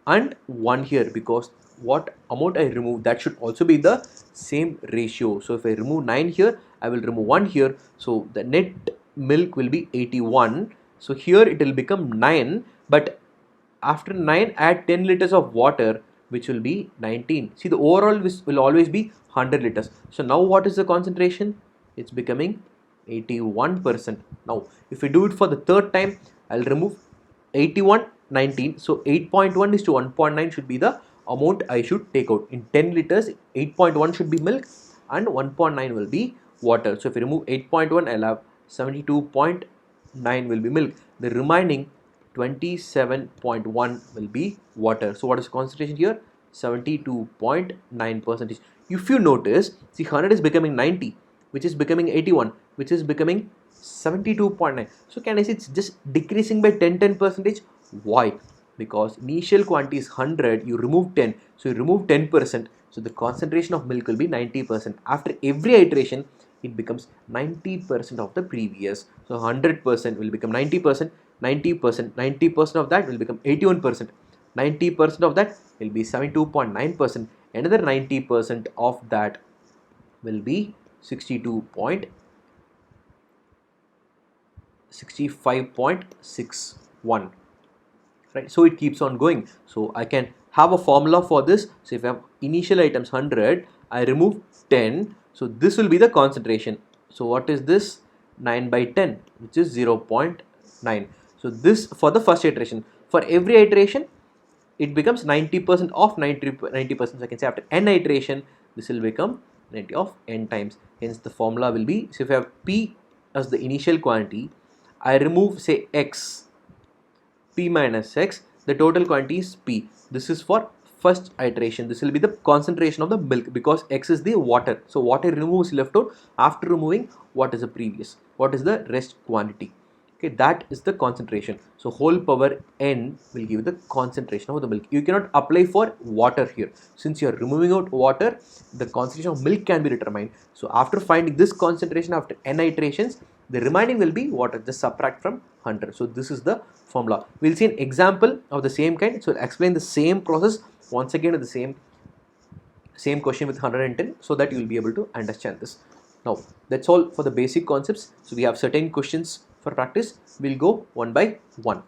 and 1 here, because what amount I remove, that should also be the same ratio. So if I remove 9 here, I will remove 1 here. So the net milk will be 81. So here it will become 9, but after 9 add 10 liters of water, which will be 19. See, the overall will always be 100 liters. So now what is the concentration? It's becoming 81%. Now if we do it for the third time, I'll remove 81, 19. So 8.1 is to 1.9 should be the amount I should take out. In 10 liters, 8.1 should be milk and 1.9 will be so if you remove 8.1, I'll have 72.9 will be milk. The remaining 27.1 will be water. So what is concentration here? 72.9%. If you notice, see 100 is becoming 90, which is becoming 81, which is becoming 72.9. So can I say it's just decreasing by 10%? Why? Because initial quantity is 100, you remove 10, so you remove 10%, so the concentration of milk will be 90%. After every iteration, it becomes 90% of the previous. So 100% will become 90%, 90%, 90% of that will become 81%, 90% of that will be 72.9%, another 90% of that will be 65.61, right? So it keeps on going. So I can have a formula for this. So if I have initial items 100, I remove 10, so this will be the concentration. So what is this? 9 by 10, which is 0.9. So this for the first iteration. For every iteration, it becomes 90% of 90%. So I can say after n iteration, this will become 90 of n times. Hence the formula will be, so if I have P as the initial quantity, I remove say x, P minus x, the total quantity is P. This is for first iteration. This will be the concentration of the milk because x is the water. So water removes left out. After removing, what is the previous? What is the rest quantity? Okay, that is the concentration. So whole power n will give the concentration of the milk. You cannot apply for water here. Since you are removing out water, the concentration of milk can be determined. So after finding this concentration after n iterations, the remaining will be water. Just subtract from 100. So this is the formula. We'll see an example of the same kind. So I'll explain the same process once again with the same question with 110 so that you will be able to understand this. Now that's all for the basic concepts. So we have certain questions for practice. We'll go one by one.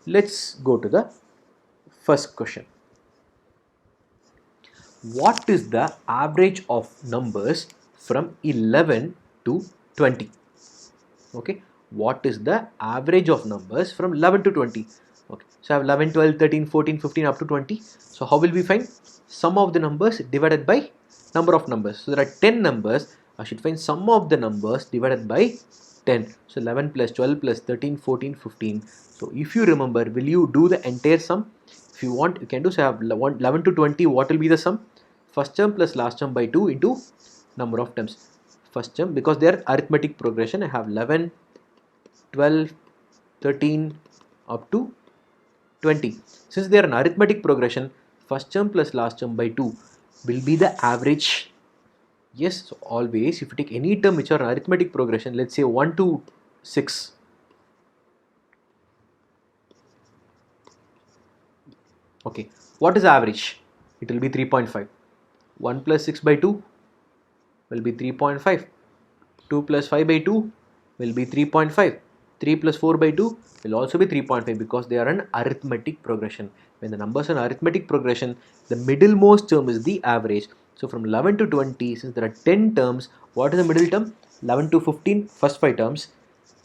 Let's go to the first question. What is the average of numbers from 11 to 20? Okay, what is the average of numbers from 11 to 20? Okay, so I have 11, 12, 13, 14, 15 up to 20. So how will we find sum of the numbers divided by number of numbers? So there are 10 numbers. I should find sum of the numbers divided by 10. So 11 plus 12 plus 13, 14, 15. So if you remember, will you do the entire sum? If you want, you can do. So I have 11 to 20. What will be the sum? First term plus last term by 2 into number of terms. First term, because they are arithmetic progression, I have 11, 12, 13 up to 20. Since they are an arithmetic progression, first term plus last term by 2 will be the average. Yes, so always if you take any term which are an arithmetic progression, let's say 1 to 6. Okay, what is average? It will be 3.5. 1 plus 6 by 2 will be 3.5. 2 plus 5 by 2 will be 3.5. 3 plus 4 by 2 will also be 3.5 because they are an arithmetic progression. When the numbers are an arithmetic progression, the middlemost term is the average. So from 11 to 20, since there are 10 terms, what is the middle term? 11 to 15, first 5 terms.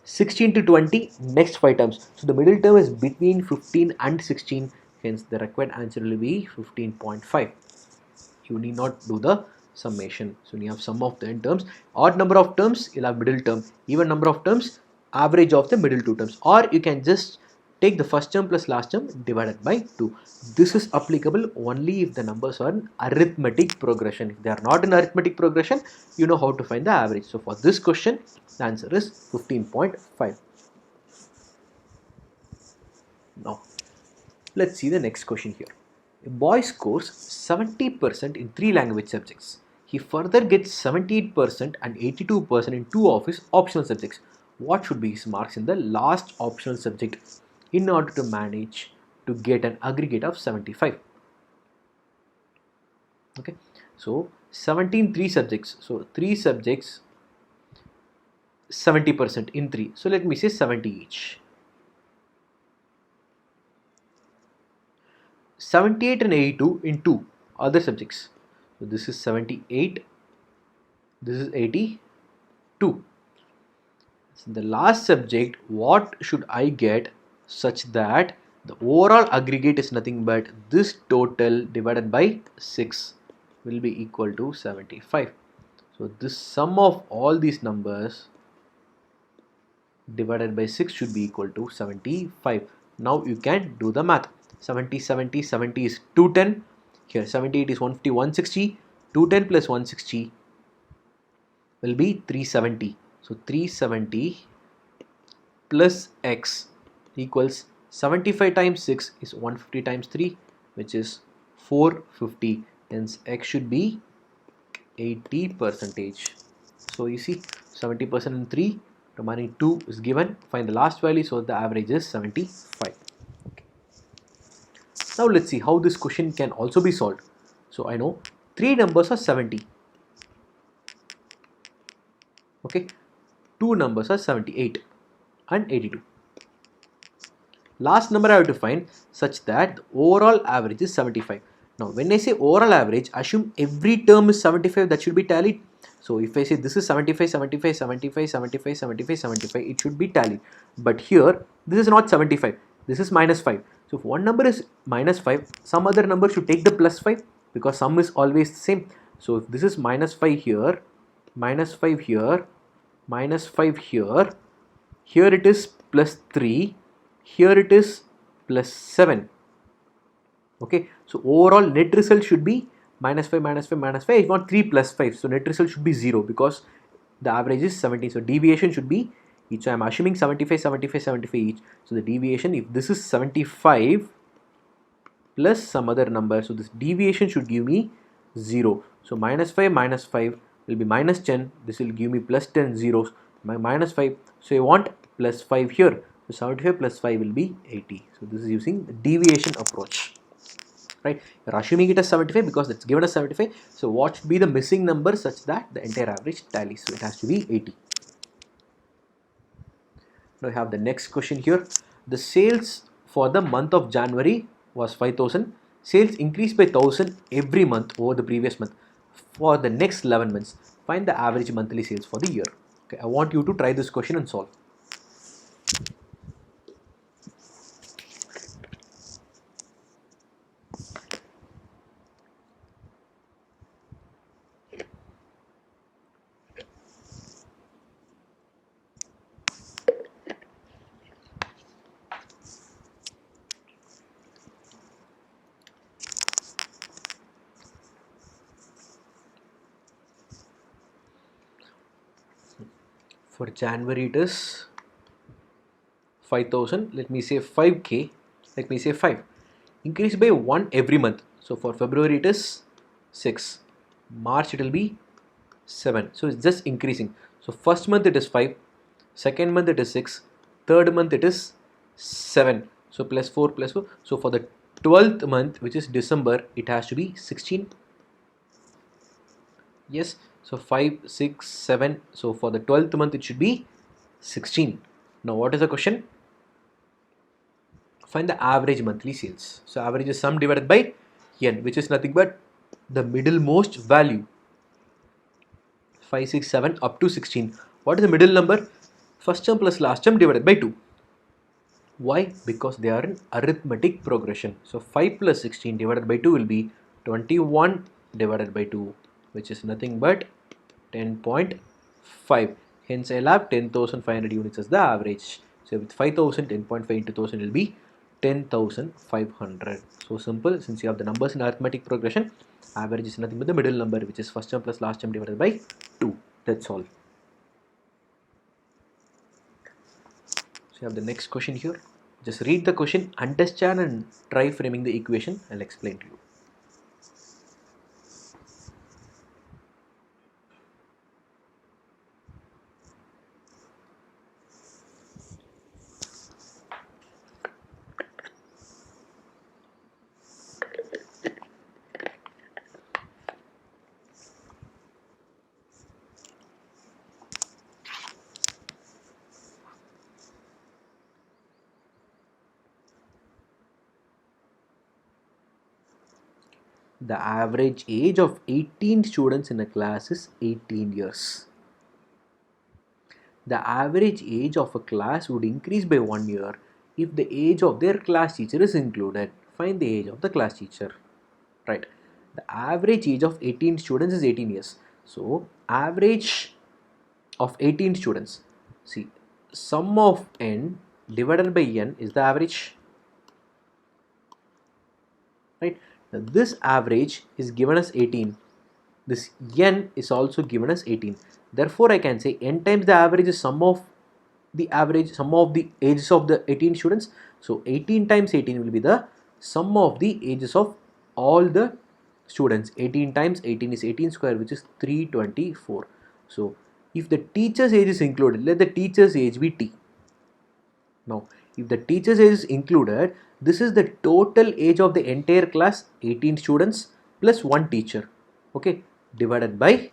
16 to 20, next 5 terms. So the middle term is between 15 and 16. Hence the required answer will be 15.5. You need not do the summation. So when you have sum of the n terms, odd number of terms, you'll have middle term. Even number of terms, average of the middle two terms. Or you can just take the first term plus last term divided by 2. This is applicable only if the numbers are in arithmetic progression. If they are not in arithmetic progression, you know how to find the average. So for this question, the answer is 15.5. Now, let's see the next question here. A boy scores 70% in 3 language subjects. He further gets 78% and 82% in 2 of his optional subjects. What should be his marks in the last optional subject in order to manage to get an aggregate of 75? Okay, so 17 3 subjects. So 3 subjects, 70% in 3. So let me say 70 each. 78 and 82 in 2 other subjects. So this is 78, this is 82. So the last subject, what should I get such that the overall aggregate is nothing but this total divided by 6 will be equal to 75. So this sum of all these numbers divided by 6 should be equal to 75. Now you can do the math. 70, 70, 70 is 210. Here 78 is 150, 160. 210 plus 160 will be 370. So 370 plus x equals 75 times 6 is 150 times 3, which is 450. Hence x should be 80 percentage. So you see 70% and 3 remaining 2 is given. Find the last value, so the average is 75. Okay. Now let's see how this question can also be solved. So I know 3 numbers are 70. Okay, 2 numbers are 78 and 82. Last number I have to find such that the overall average is 75. Now when I say overall average, assume every term is 75, that should be tallied. So if I say this is 75, 75, 75, 75, 75, 75, it should be tallied. But here this is not 75, this is minus 5. So if one number is minus 5, some other number should take the plus 5 because sum is always the same. So if this is minus 5 here, minus 5 here, minus 5 here, here it is plus 3, here it is plus 7. Okay, so overall net result should be minus 5, minus 5, minus 5. I want 3 plus 5, so net result should be 0 because the average is 70. So deviation should be each. So I am assuming 75, 75, 75 each. So the deviation, if this is 75 plus some other number, so this deviation should give me 0. So minus 5 will be minus 10. This will give me plus 10 zeros. Minus 5. So I want plus 5 here. So 75 plus 5 will be 80. So this is using the deviation approach. Right? You're assuming it as 75 because it's given as 75. So what should be the missing number such that the entire average tallies? So it has to be 80. Now I have the next question here. The sales for the month of January was 5,000. Sales increased by 1,000 every month over the previous month. For the next 11 months, find the average monthly sales for the year. Okay, I want you to try this question and solve. For January it is 5,000. Let me say 5k. Let me say 5. Increase by 1 every month. So for February it is 6. March it will be 7. So it's just increasing. So first month it is 5. Second month it is 6. Third month it is 7. So plus 4 plus 4. So for the 12th month, which is December, it has to be 16. Yes. So 5, 6, 7. So for the 12th month, it should be 16. Now what is the question? Find the average monthly sales. So average is sum divided by n, which is nothing but the middlemost value. 5, 6, 7 up to 16. What is the middle number? First term plus last term divided by 2. Why? Because they are in arithmetic progression. So 5 plus 16 divided by 2 will be 21 divided by 2, which is nothing but 10.5. Hence I'll have 10,500 units as the average. So with 5,000, 10.5 into 1000 will be 10,500. So simple. Since you have the numbers in arithmetic progression, average is nothing but the middle number, which is first term plus last term divided by 2. That's all. So you have the next question here. Just read the question, understand and try framing the equation. I'll explain to you. The average age of 18 students in a class is 18 years. The average age of a class would increase by 1 year if the age of their class teacher is included. Find the age of the class teacher. Right. The average age of 18 students is 18 years. So, average of 18 students. See, sum of n divided by n is the average. right? Now this average is given as 18. This n is also given as 18. Therefore, I can say n times the average is sum of the ages of the 18 students. So 18 times 18 will be the sum of the ages of all the students. 18 times 18 is 18 square, which is 324. So if the teacher's age is included, let the teacher's age be t. Now if the teacher's age is included, this is the total age of the entire class, 18 students plus 1 teacher, okay, divided by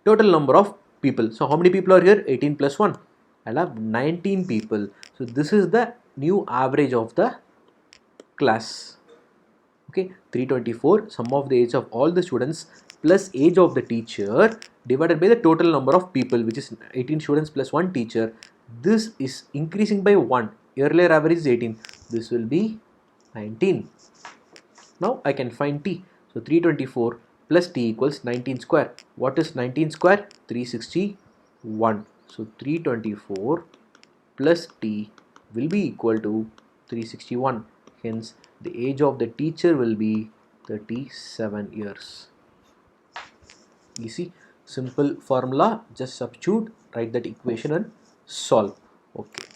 total number of people. So how many people are here? 18 plus 1. I'll have 19 people. So this is the new average of the class. Okay, 324, sum of the age of all the students plus age of the teacher divided by the total number of people, which is 18 students plus 1 teacher. This is increasing by 1. Earlier average is 18. This will be 19. Now I can find t. So 324 plus t equals 19 square. What is 19 square? 361. So 324 plus t will be equal to 361. Hence the age of the teacher will be 37 years. Easy, simple formula. Just substitute, write that equation and solve. Okay.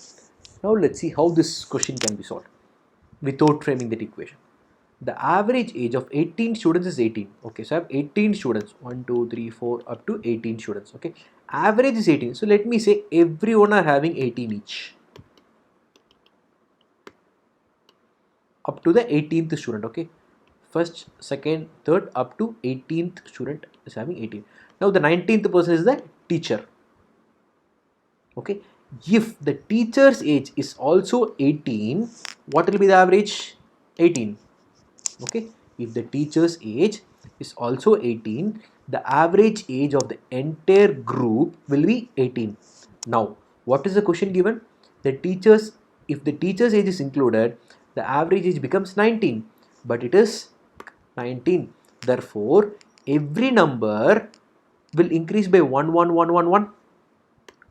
Now let's see how this question can be solved without framing that equation. The average age of 18 students is 18. Okay, so I have 18 students, 1, 2, 3, 4 up to 18 students. Okay, average is 18. So let me say everyone are having 18 each up to the 18th student. Okay, first, second, third up to 18th student is having 18. Now the 19th person is the teacher. Okay, if the teacher's age is also 18, what will be the average? 18. Okay, if the teacher's age is also 18, the average age of the entire group will be 18. Now what is the question given? If the teacher's age is included, the average age becomes 19, but it is 19. Therefore every number will increase by 1 1 1 1 1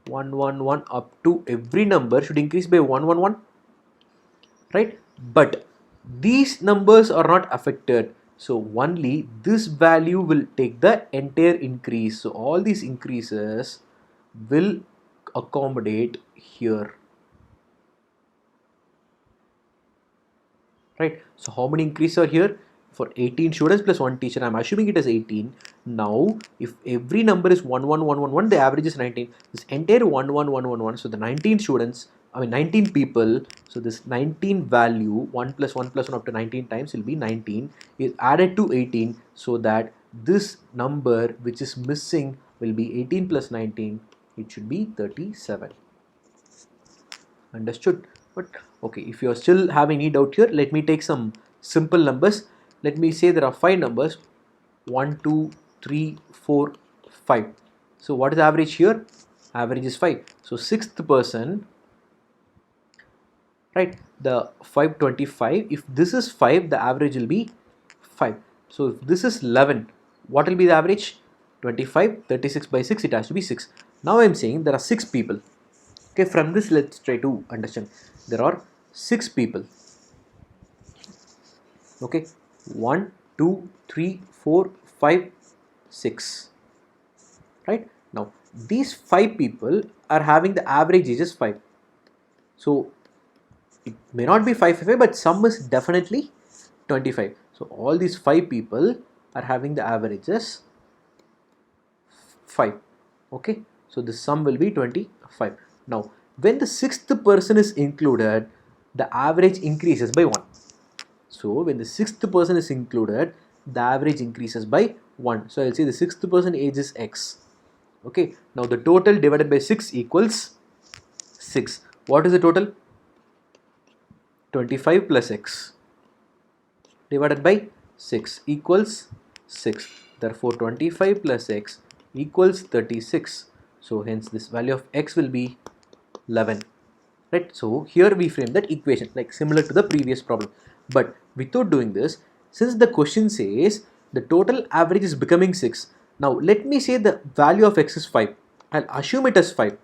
1 1 1 up to every number should increase by 1 1 1, right? But these numbers are not affected, so only this value will take the entire increase. So all these increases will accommodate here, right? So how many increases are here? For 18 students plus 1 teacher, I'm assuming it is 18. Now if every number is 1 1 1 1 1, the average is 19. This entire 1 1 1 1 1, so the 19 students, 19 people, so this 19 value 1 plus 1 plus 1 up to 19 times will be 19 is added to 18, so that this number which is missing will be 18 plus 19, it should be 37. Understood? But okay, if you are still having any doubt here, let me take some simple numbers. Let me say there are 5 numbers, 1 2 3 4 5. So what is the average here? Average is 5. So 6th person, right, the 525, if this is 5, the average will be 5. So if this is 11, what will be the average? 25, 36 by 6, it has to be 6. Now I am saying there are 6 people. Okay, from this let's try to understand. There are 6 people. Okay, 1 2 3 4 5 6, right? Now these 5 people are having the average age is 5. So it may not be 5 5, but sum is definitely 25. So all these 5 people are having the averages 5. Okay, so the sum will be 25. Now when the 6th person is included, the average increases by 1. So when the 6th person is included, the average increases by 1. So I'll say the 6th person age is x. Okay, now the total divided by 6 equals 6. What is the total? 25 plus x divided by 6 equals 6. Therefore 25 plus x equals 36. So hence this value of x will be 11, right? So here we frame that equation like similar to the previous problem, but without doing this, since the question says the total average is becoming 6, now let me say the value of x is 5. I'll assume it is 5,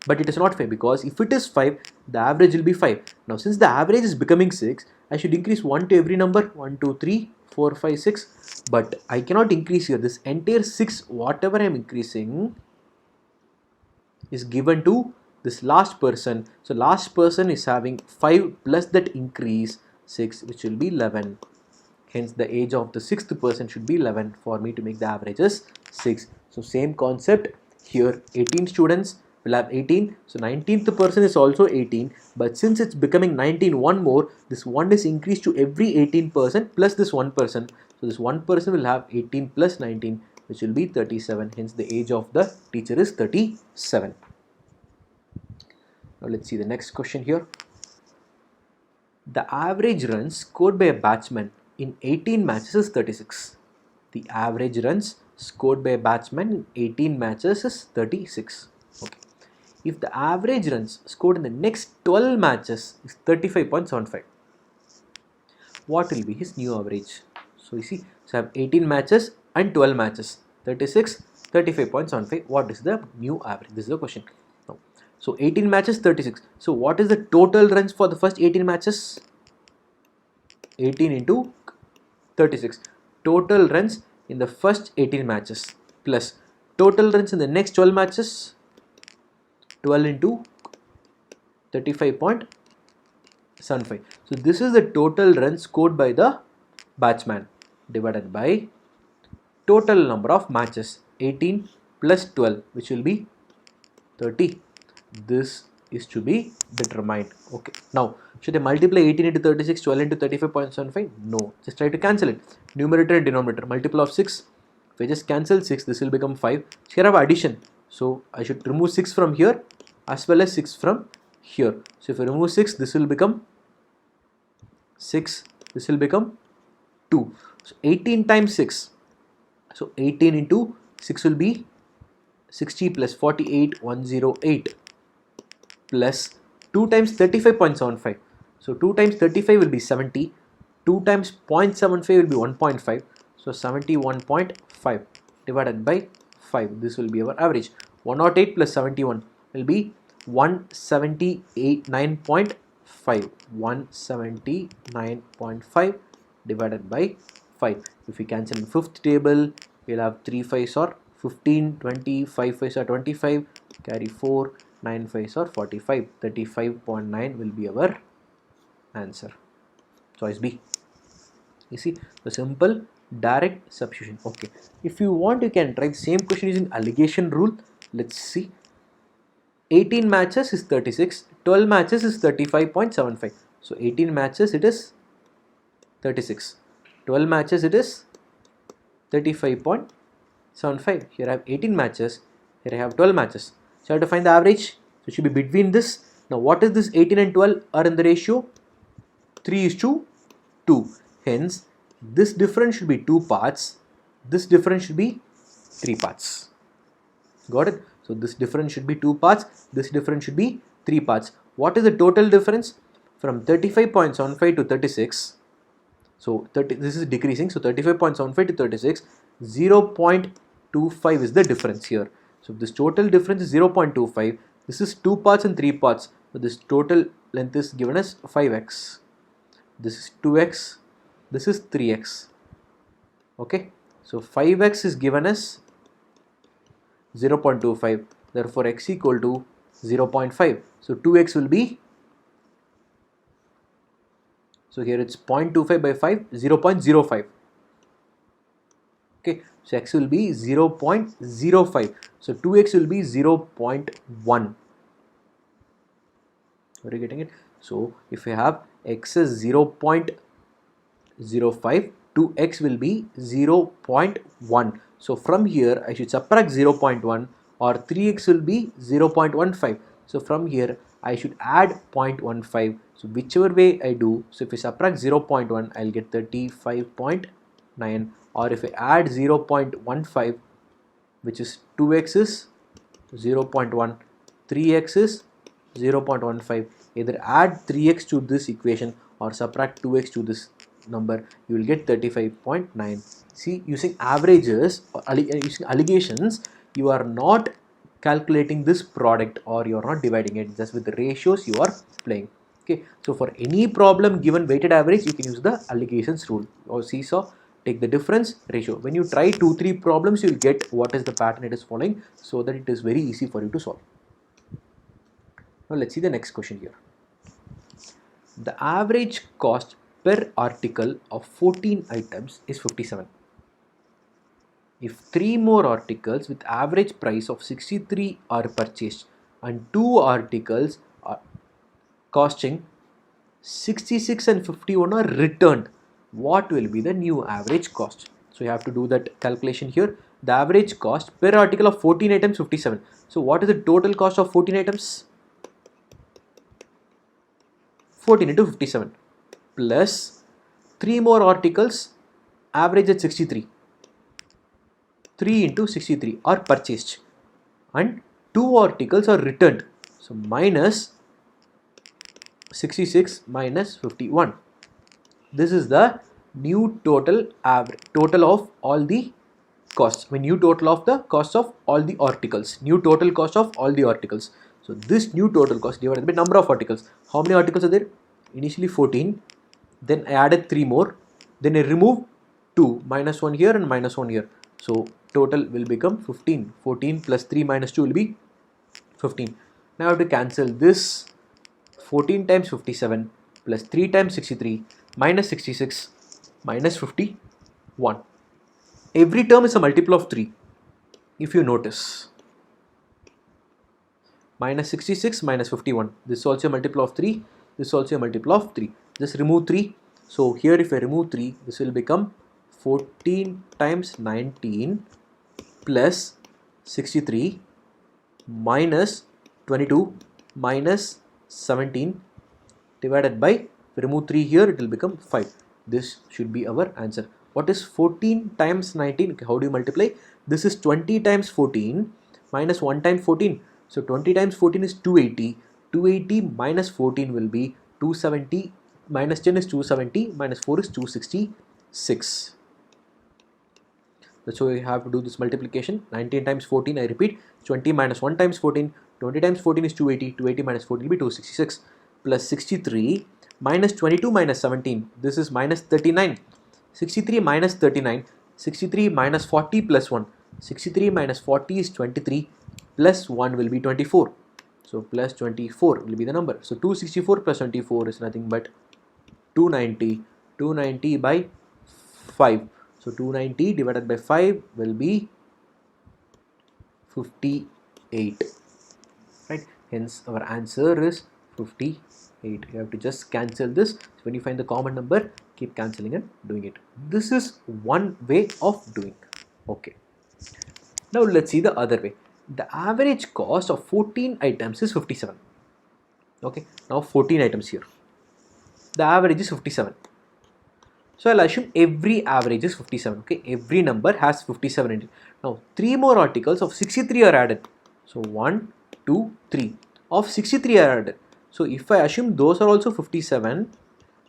but it is not 5, because if it is 5, the average will be 5. Now since the average is becoming 6, I should increase 1 to every number, 1, 2, 3, 4, 5, 6, but I cannot increase here. This entire 6, whatever I am increasing, is given to this last person. So last person is having 5 plus that increase 6, which will be 11. Hence the age of the 6th person should be 11 for me to make the averages 6. So same concept here, 18 students will have 18. So 19th person is also 18, but since it's becoming 19, one more, this 1 is increased to every 18 person plus this 1 person. So this 1 person will have 18 plus 19, which will be 37. Hence the age of the teacher is 37. Now let's see the next question here. The average runs scored by a batsman in 18 matches is 36. The average runs scored by a batsman in 18 matches is 36. Okay. If the average runs scored in the next 12 matches is 35.75, what will be his new average? So you see, so I have 18 matches and 12 matches, 36, 35.75. What is the new average? This is the question. Now, so 18 matches, 36. So what is the total runs for the first 18 matches? 18 into 36. Total runs in the first 18 matches plus total runs in the next 12 matches, 12 into 35.75. So this is the total runs scored by the batsman divided by total number of matches, 18 plus 12, which will be 30. This is to be determined. Okay. Now, should I multiply 18 into 36, 12 into 35.75? No. Just try to cancel it. Numerator and denominator. Multiple of 6. If I just cancel 6, this will become 5. Here I have addition. So, I should remove 6 from here as well as 6 from here. So, if I remove 6, this will become 6. This will become 2. So, 18 times 6. So, 18 into 6 will be 60 plus 48, 108. Plus 2 times 35.75. So 2 times 35 will be 70. 2 times 0.75 will be 1.5. So 71.5 divided by 5. This will be our average. 108 plus 71 will be 179.5. 179.5 divided by 5. If we cancel in fifth table, we'll have 3 5s or 15, 20, 5 5s or 25, carry 4, 9 5s or 45. 35.9 will be our answer. Choice B. You see, the simple direct substitution. Okay, if you want, you can try the same question using alligation rule. Let's see. 18 matches is 36, 12 matches is 35.75. So 18 matches it is 36, 12 matches it is 35.75. Here I have 18 matches, here I have 12 matches. So I have to find the average. So it should be between this. Now what is this? 18 and 12 are in the ratio 3:2. Hence this difference should be 2 parts. This difference should be 3 parts. Got it? So this difference should be 2 parts. This difference should be 3 parts. What is the total difference? From 35.75 to 36. So this is decreasing. So 35.75 to 36. 0.25 is the difference here. So this total difference is 0.25. This is 2 parts and 3 parts. So this total length is given as 5x. This is 2x. This is 3x. Okay. So 5x is given as 0.25. Therefore x equal to 0.5. So 2x will be, so here it's 0.25 by 5, 0.05. Okay, so x will be 0.05. So 2x will be 0.1. Are you getting it? So if we have x is 0.05, 2x will be 0.1. So from here I should subtract 0.1, or 3x will be 0.15. So from here I should add 0.15. So whichever way I do, so if I subtract 0.1, I'll get 35.9. Or if I add 0.15, which is 2x is 0.1, 3x is 0.15. Either add 3x to this equation or subtract 2x to this number, you will get 35.9. See, using averages or using alligations, you are not calculating this product, or you are not dividing it. Just with the ratios you are playing. Okay, so for any problem given weighted average, you can use the alligations rule or seesaw. Take the difference ratio. When you try 2-3 problems, you will get what is the pattern it is following, so that it is very easy for you to solve. Now let's see the next question here. The average cost per article of 14 items is 57. If 3 more articles with average price of 63 are purchased and 2 articles are costing 66 and 51 are returned, what will be the new average cost? So you have to do that calculation here. The average cost per article of 14 items 57. So what is the total cost of 14 items? 14 into 57 plus 3 more articles average at 63. 3 into 63 are purchased and 2 articles are returned. So minus 66 minus 51. This is the new total of all the costs. When new total of the cost of all the articles, new total cost of all the articles. So this new total cost divided by number of articles. How many articles are there? Initially 14, then I added 3 more, then I removed 2, minus 1 here and minus 1 here. So total will become 15. 14 plus 3 minus 2 will be 15. Now I have to cancel this. 14 times 57 plus 3 times 63 minus 66 minus 51. Every term is a multiple of 3, if you notice. Minus 66 minus 51. This is also a multiple of 3. This is also a multiple of 3. Just remove 3. So here if I remove 3, this will become 14 times 19 plus 63 minus 22 minus 17 divided by, if we remove 3 here, it will become 5. This should be our answer. What is 14 times 19? How do you multiply? This is 20 times 14 minus 1 times 14. So 20 times 14 is 280. 280 minus 14 will be 270. Minus 10 is 270. Minus 4 is 266. That's why we have to do this multiplication. 19 times 14, I repeat, 20 minus 1 times 14. 20 times 14 is 280. 280 minus 14 will be 266. Plus 63 minus 22 minus 17. This is minus 39. 63 minus 39. 63 minus 40 plus 1. 63 minus 40 is 23. Plus 1 will be 24. So plus 24 will be the number. So 264 plus 24 is nothing but 290. 290 by 5. So 290 divided by 5 will be 58. Right? Hence our answer is 58. You have to just cancel this. So when you find the common number, keep cancelling and doing it. This is one way of doing. Okay. Now let's see the other way. The average cost of 14 items is 57. Okay. Now 14 items here. The average is 57. So I'll assume every average is 57. Okay. Every number has 57 in it. Now 3 more articles of 63 are added. So 1, 2, 3 of 63 are added. So if I assume those are also 57,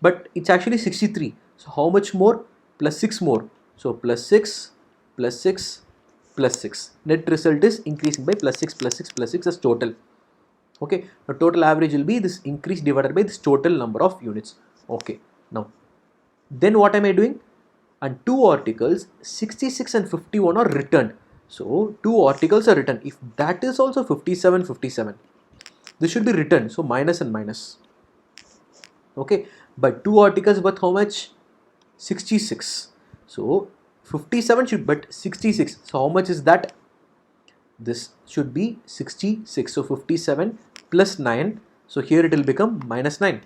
but it's actually 63. So how much more? Plus 6 more. So plus 6, plus 6, plus 6. Net result is increasing by plus 6, plus 6, plus 6 as total. Okay. The total average will be this increase divided by this total number of units. Okay. Now, then what am I doing? And 2 articles, 66 and 51 are returned. So 2 articles are returned. If that is also 57, 57. This should be returned, so minus and minus. Okay, but 2 articles worth how much? 66. So 57 should, but 66. So how much is that? This should be 66. So 57 plus 9. So here it will become minus 9.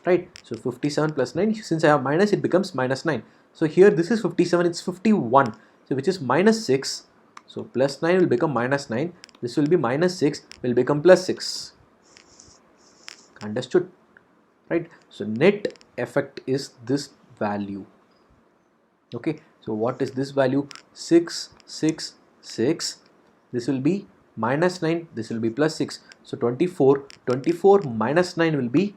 Right? So 57 plus 9. Since I have minus, it becomes minus 9. So here this is 57. It's 51. So which is minus 6. So plus 9 will become minus 9. This will be minus 6 will become plus 6. Understood? Right? So net effect is this value. Okay. So what is this value? 6, 6, 6. This will be minus 9. This will be plus 6. So 24. 24 minus 9 will be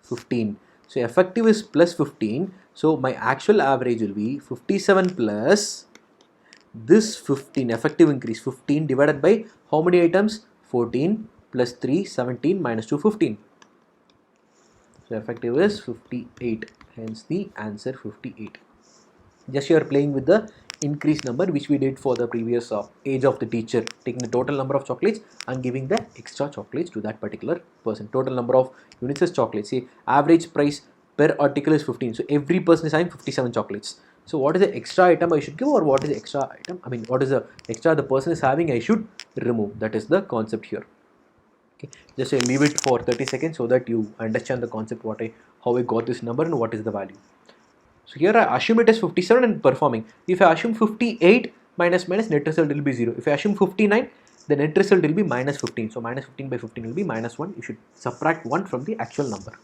15. So effective is plus 15. So my actual average will be 57 plus this 15, effective increase 15 divided by how many items? 14 plus 3, 17 minus 2, 15. So effective is 58, hence the answer 58. Just you are playing with the increased number which we did for the previous age of the teacher, taking the total number of chocolates and giving the extra chocolates to that particular person. Total number of units is chocolates. See, average price per article is 15. So every person is having 57 chocolates. So what is the extra item I should give, or what is the extra item? I mean, what is the extra the person is having I should remove? That is the concept here. Okay, just leave it for 30 seconds so that you understand the concept, how I got this number and what is the value. So here I assume it is 57 and performing. If I assume 58 minus net result will be 0. If I assume 59, the net result will be minus 15. So minus 15 by 15 will be minus 1. You should subtract 1 from the actual number.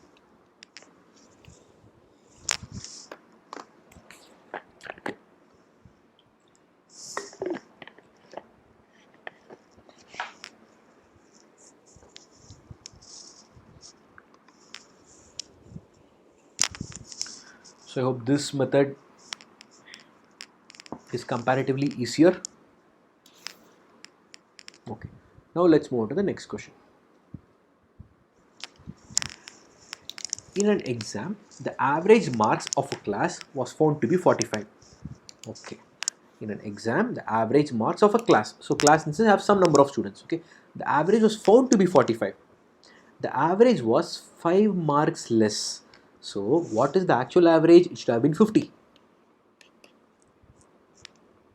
So I hope this method is comparatively easier. Okay, now let's move on to the next question. In an exam, the average marks of a class was found to be 45. Okay, in an exam, the average marks of a class. So class instances have some number of students. Okay, the average was found to be 45. The average was 5 marks less. So what is the actual average? It should have been 50.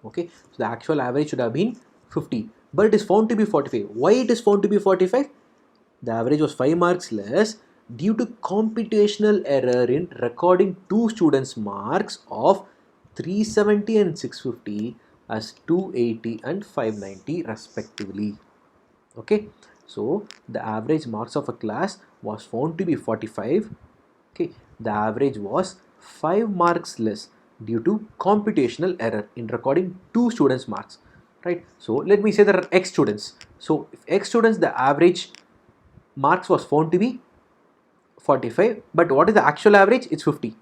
Okay, so the actual average should have been 50, but it is found to be 45. Why it is found to be 45? The average was 5 marks less due to computational error in recording two students' marks of 370 and 650 as 280 and 590 respectively. Okay, so the average marks of a class was found to be 45. Okay, the average was 5 marks less due to computational error in recording two students' marks, right? So let me say there are X students. So if X students, the average marks was found to be 45, but what is the actual average? It's 50.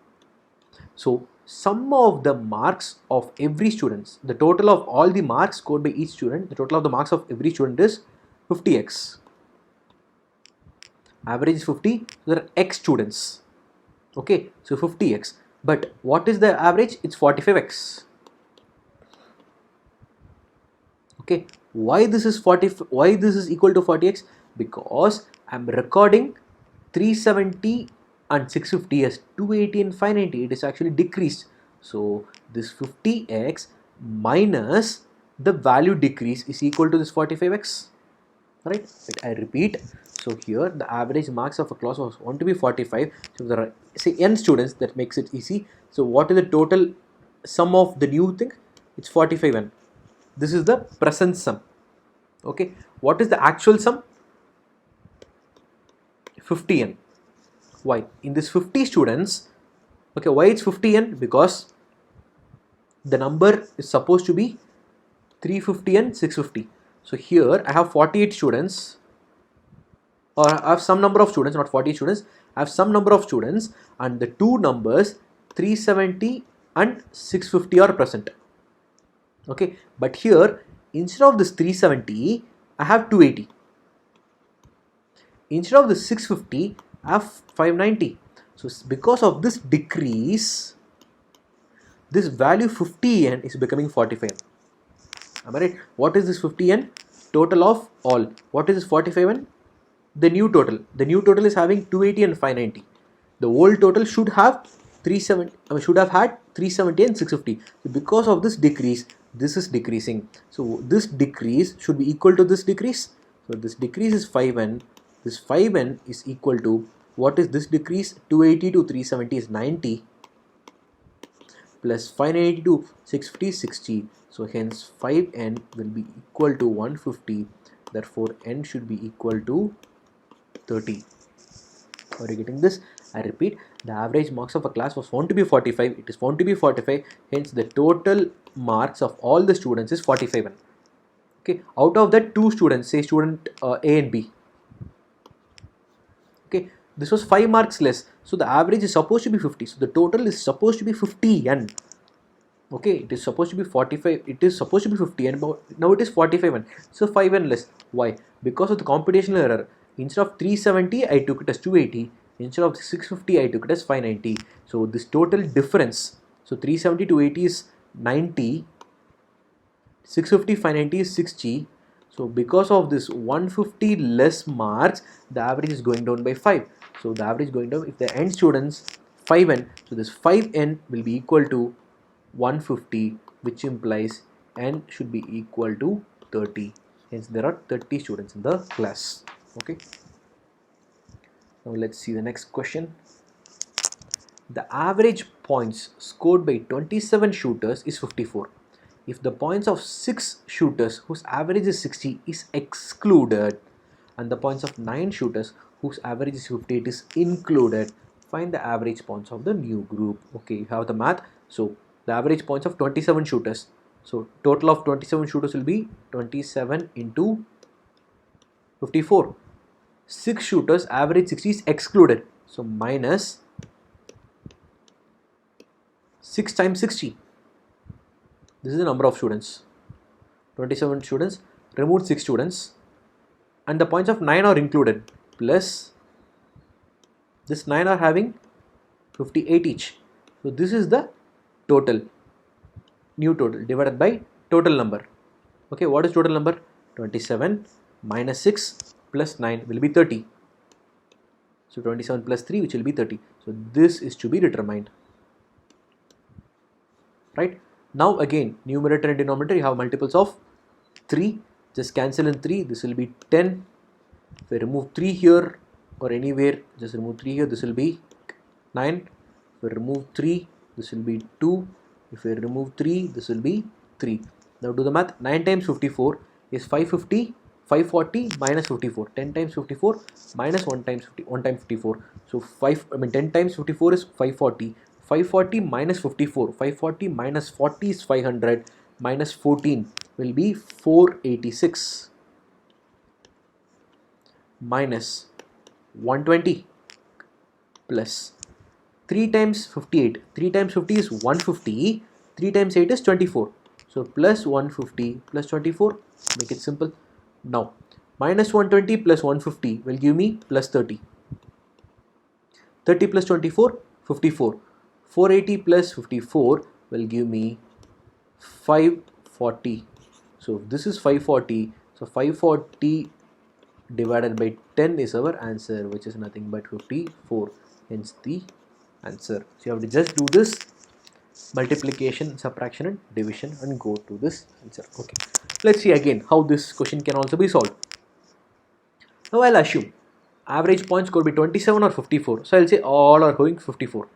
So sum of the marks of every student, the total of all the marks scored by each student, the total of the marks of every student is 50x. Average is 50, so there are X students. Okay, so 50x. But what is the average? It's 45x. Okay, why this is equal to 40x? Because I'm recording 370 and 650 as 280 and 590. It is actually decreased. So this 50x minus the value decrease is equal to this 45x. Right? I repeat. So here the average marks of a class was found to be 45. So there are, say, n students, that makes it easy. So what is the total sum of the new thing? It's 45n. This is the present sum. Okay, what is the actual sum? 50n. Why? In this 50 students, okay, why it's 50n? Because the number is supposed to be 350 and 650. So here I have 48 students, or I have some number of students, not 40 students. I have some number of students, and the two numbers 370 and 650 are present. Okay, but here instead of this 370, I have 280. Instead of this 650, I have 590. So because of this decrease, this value 50n is becoming 45n. Am I right? What is this 50n? Total of all. What is this 45n? The new total. The new total is having 280 and 590. The old total should have 370. Should have had 370 and 650. So because of this decrease, this is decreasing. So this decrease should be equal to this decrease. So this decrease is 5n. This 5n is equal to, what is this decrease? 280 to 370 is 90. Plus 590 to 650 is 60. So hence 5n will be equal to 150. Therefore n should be equal to 30. Are you getting this? I repeat, the average marks of a class was found to be 45. It is found to be 45. Hence the total marks of all the students is 45n. Okay, out of that, two students, say student A and B. Okay, this was 5 marks less. So the average is supposed to be 50. So the total is supposed to be 50n. Okay, it is supposed to be 45. It is supposed to be 50n, but now it is 45n. So 5n less. Why? Because of the computational error. Instead of 370, I took it as 280. Instead of 650, I took it as 590. So this total difference, so 370 to 80 is 90, 650, 590 is 60. So because of this 150 less marks, the average is going down by 5. So the average going down, if the n students 5n, so this 5n will be equal to 150, which implies n should be equal to 30. Hence there are 30 students in the class. Okay. Now let's see the next question. The average points scored by 27 shooters is 54. If the points of 6 shooters whose average is 60 is excluded and the points of 9 shooters whose average is 58 is included, find the average points of the new group. Okay, you have the math. So the average points of 27 shooters. So total of 27 shooters will be 27 into 54. 6 shooters average 60 is excluded. So minus 6 times 60. This is the number of students. 27 students, removed 6 students, and the points of 9 are included, plus this 9 are having 58 each. So this is the total, new total divided by total number. Okay, what is total number? 27 minus 6 plus 9 will be 30. So 27 plus 3, which will be 30. So this is to be determined. Right? Now again, numerator and denominator, you have multiples of 3. Just cancel in 3. This will be 10. If I remove 3 here or anywhere, just remove 3 here. This will be 9. If I remove 3, this will be 2. If I remove 3, this will be 3. Now do the math. 9 times 54 is 550. 540 minus 54. 10 times 54 minus 1 times 54. So 10 times 54 is 540. 540 minus 54, 540 minus 40 is 500, minus 14 will be 486, minus 120 plus 3 times 58, 3 times 50 is 150, 3 times 8 is 24. So plus 150 plus 24, make it simple. Now minus 120 plus 150 will give me plus 30. 30 plus 24, 54. 480 plus 54 will give me 540. So this is 540. So 540 divided by 10 is our answer, which is nothing but 54. Hence the answer. So you have to just do this multiplication, subtraction and division and go to this answer. Okay. Let's see again how this question can also be solved. Now I'll assume average points could be 27 or 54. So I'll say all are going 54.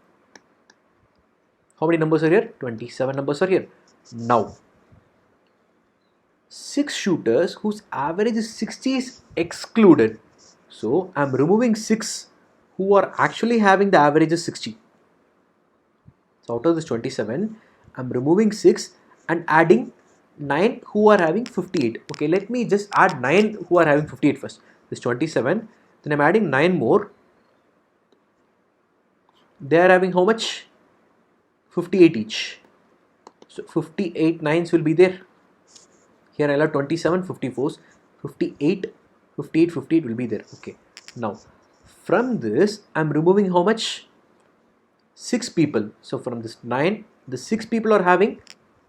How many numbers are here? 27 numbers are here. Now, 6 shooters whose average is 60 is excluded. So, I am removing 6 who are actually having the average is 60. So, out of this 27, I am removing 6 and adding 9 who are having 58. Okay, let me just add 9 who are having 58 first. This 27, then I am adding 9 more. They are having how much? 58 each. So 58 nines will be there. Here I'll have 27 54s, 58, 58, 58 will be there. Okay. Now from this I'm removing how much? 6 people. So from this 9, the 6 people are having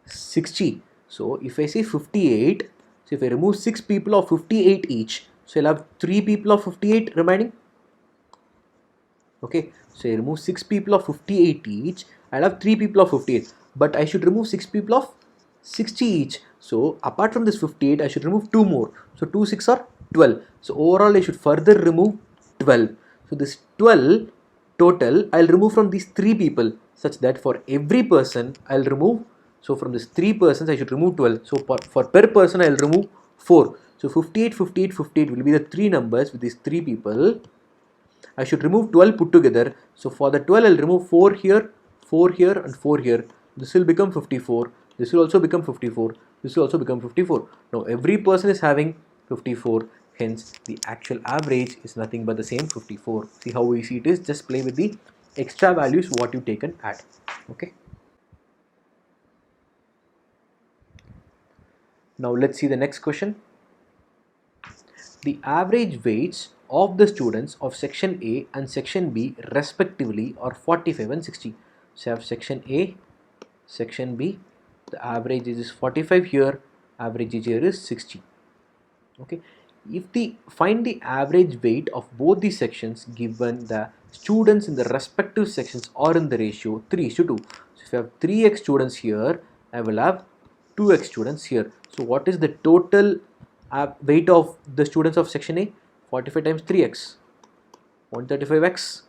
60. So if I say 58, so if I remove 6 people of 58 each, so I'll have 3 people of 58 remaining. Okay. So I remove 6 people of 58 each. I'll have 3 people of 58, but I should remove 6 people of 60 each. So apart from this 58, I should remove 2 more. So 2 6 are 12. So overall I should further remove 12. So this 12 total I'll remove from these 3 people, such that for every person I'll remove. So from this 3 persons I should remove 12. So for per person I'll remove 4. So 58, 58, 58 will be the 3 numbers with these 3 people. I should remove 12 put together. So for the 12 I'll remove 4 here, 4 here and 4 here. This will become 54. This will also become 54. This will also become 54. Now every person is having 54. Hence the actual average is nothing but the same 54. See how easy it is. Just play with the extra values what you take and add. Okay. Now let's see the next question. The average weights of the students of section A and section B respectively are 45 and 60. So I have section A, section B, the average age is 45 here, average age here is 60. Okay, if the find the average weight of both the sections given the students in the respective sections are in the ratio 3:2. So if I have 3x students here, I will have 2x students here. So what is the total weight of the students of section A? 45 times 3x, 135x.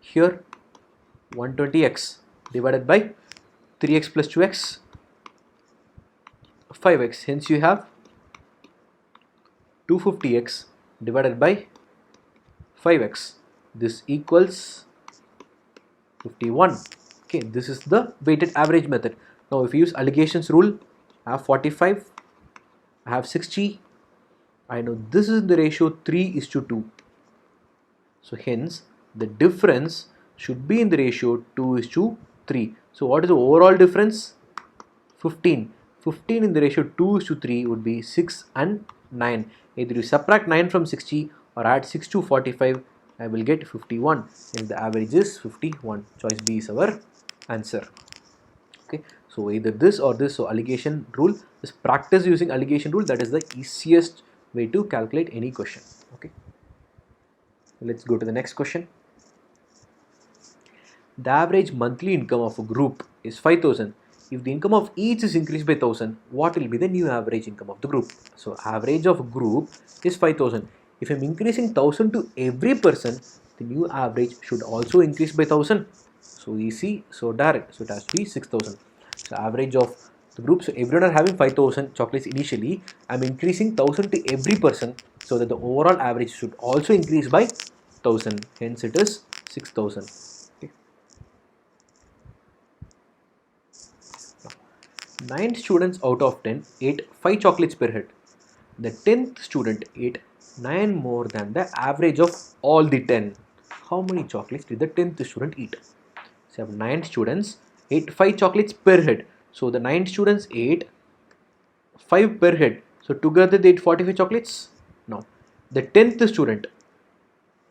Here 120x divided by 3x plus 2x, 5x. Hence you have 250x divided by 5x. This equals 51. Okay, this is the weighted average method. Now if you use alligations rule, I have 45, I have 60. I know this is the ratio 3:2. So hence the difference should be in the ratio 2:3. So what is the overall difference? 15. 15 in the ratio 2:3 would be 6 and 9. Either you subtract 9 from 60 or add 6 to 45, I will get 51. And the average is 51. Choice B is our answer. Okay, so either this or this. So alligation rule is practice using alligation rule. That is the easiest way to calculate any question. Okay, let's go to the next question. The average monthly income of a group is 5,000. If the income of each is increased by 1,000, what will be the new average income of the group? So average of a group is 5,000. If I am increasing 1,000 to every person, the new average should also increase by 1,000. So easy, so direct. So it has to be 6,000. So average of the group. So everyone are having 5,000 chocolates initially. I am increasing 1,000 to every person, so that the overall average should also increase by 1,000. Hence it is 6,000. 9 students out of 10 ate 5 chocolates per head. The 10th student ate 9 more than the average of all the 10. How many chocolates did the 10th student eat? So I have 9 students ate 5 chocolates per head. So the 9 students ate 5 per head. So together they ate 45 chocolates. Now the 10th student,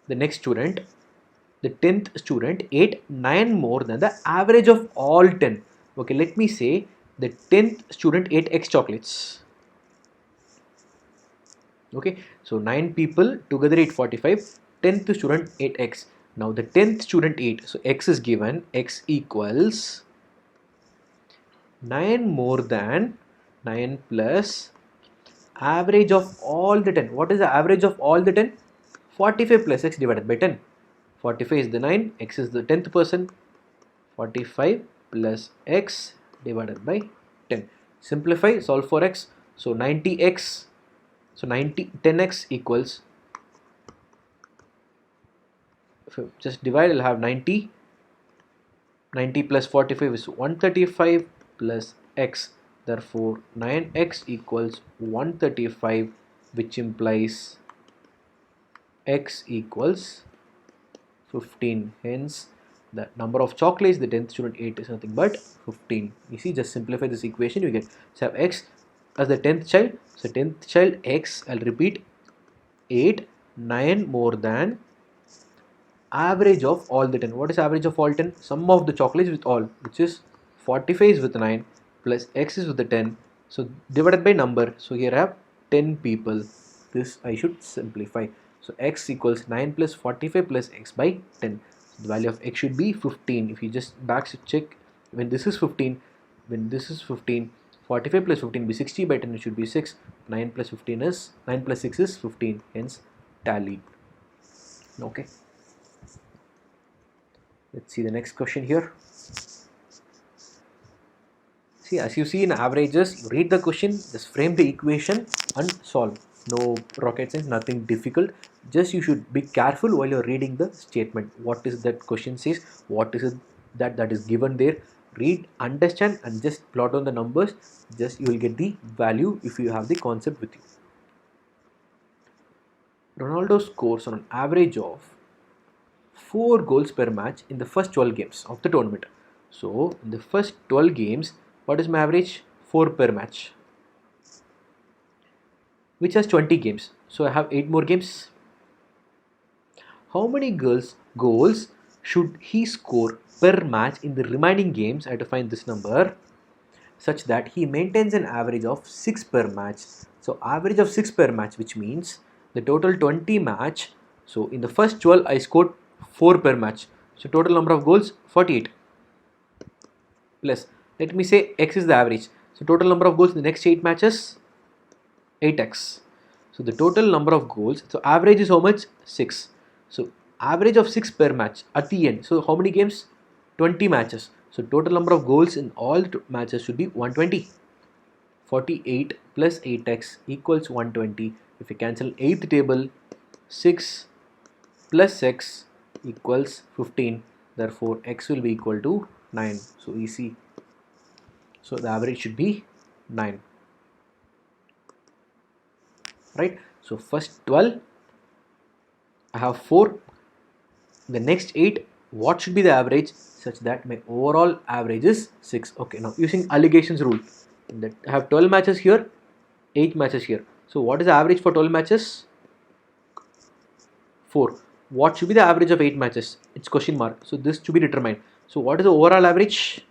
the next student, the 10th student ate 9 more than the average of all 10. Okay, let me say the 10th student ate x chocolates. Okay, so 9 people together ate 45. 10th student ate x. Now the 10th student ate, so x is given, x equals 9 more than 9 plus average of all the 10. What is the average of all the 10? 45 plus x divided by 10. 45 is the 9, x is the 10th person. 45 plus x divided by 10. Simplify, solve for x. So 90x, so 10x equals, if you just divide, I'll have 90. 90 plus 45 is 135 plus x. Therefore 9x equals 135, which implies x equals 15. Hence the number of chocolates the 10th student ate is nothing but 15. You see, just simplify this equation, you get, so have x as the 10th child. So 10th child x, I'll repeat, 8 9 more than average of all the 10. What is average of all 10? Sum of the chocolates with all, which is 45 is with 9 plus x is with the 10. So divided by number. So here I have 10 people. This I should simplify. So x equals 9 plus 45 plus x by 10. So the value of x should be 15. If you just back check, when this is 15, when this is 15, 45 plus 15 will be 60 by 10, it should be 6. 9 plus 15 is 9 plus 6 is 15. Hence tallied. Okay. Let's see the next question here. See, as you see in averages, you read the question, just frame the equation and solve. No rocket science, nothing difficult. Just you should be careful while you're reading the statement. What is that question says? What is it that is given there? Read, understand, and just plot on the numbers. Just you will get the value if you have the concept with you. Ronaldo scores on an average of 4 goals per match in the first 12 games of the tournament. So in the first 12 games, what is my average? 4 per match. which has 20 games. So I have 8 more games. How many goals should he score per match in the remaining games? I have to find this number such that he maintains an average of 6 per match. So average of 6 per match, which means the total 20 match. So in the first 12 I scored 4 per match. So total number of goals 48 plus, let me say x is the average. So total number of goals in the next 8 matches 8x. So the total number of goals, so average is how much? 6. So average of 6 per match at the end. So how many games? 20 matches. So total number of goals in all matches should be 120. 48 plus 8x equals 120. If you cancel 8th table, 6 plus x equals 15. Therefore x will be equal to 9. So easy. So the average should be 9. Right? So first 12 I have 4. The next 8, what should be the average such that my overall average is 6. Okay, now using Alligations rule, that I have 12 matches here, 8 matches here. So what is the average for 12 matches? 4. What should be the average of 8 matches? It's question mark. So this to be determined. So what is the overall average?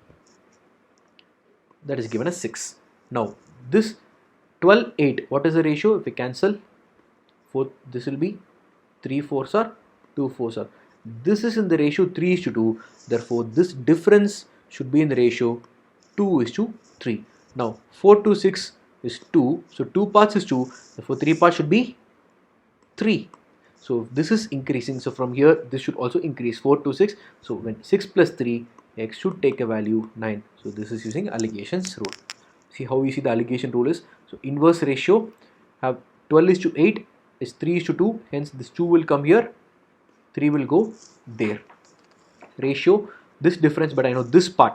That is given as 6. Now this 12, 8, what is the ratio? If we cancel 4, this will be 3 4s or 2 4s are. This is in the ratio 3:2. Therefore this difference should be in the ratio 2:3. Now 4 to 6 is 2. So 2 parts is 2. Therefore 3 parts should be 3. So this is increasing. So from here this should also increase 4 to 6. So when 6 plus 3, x should take a value 9. So this is using Alligations rule. See how easy the Alligation rule is. So inverse ratio have 12:8 is 3:2. Hence this 2 will come here. 3 will go there. Ratio, this difference, but I know this part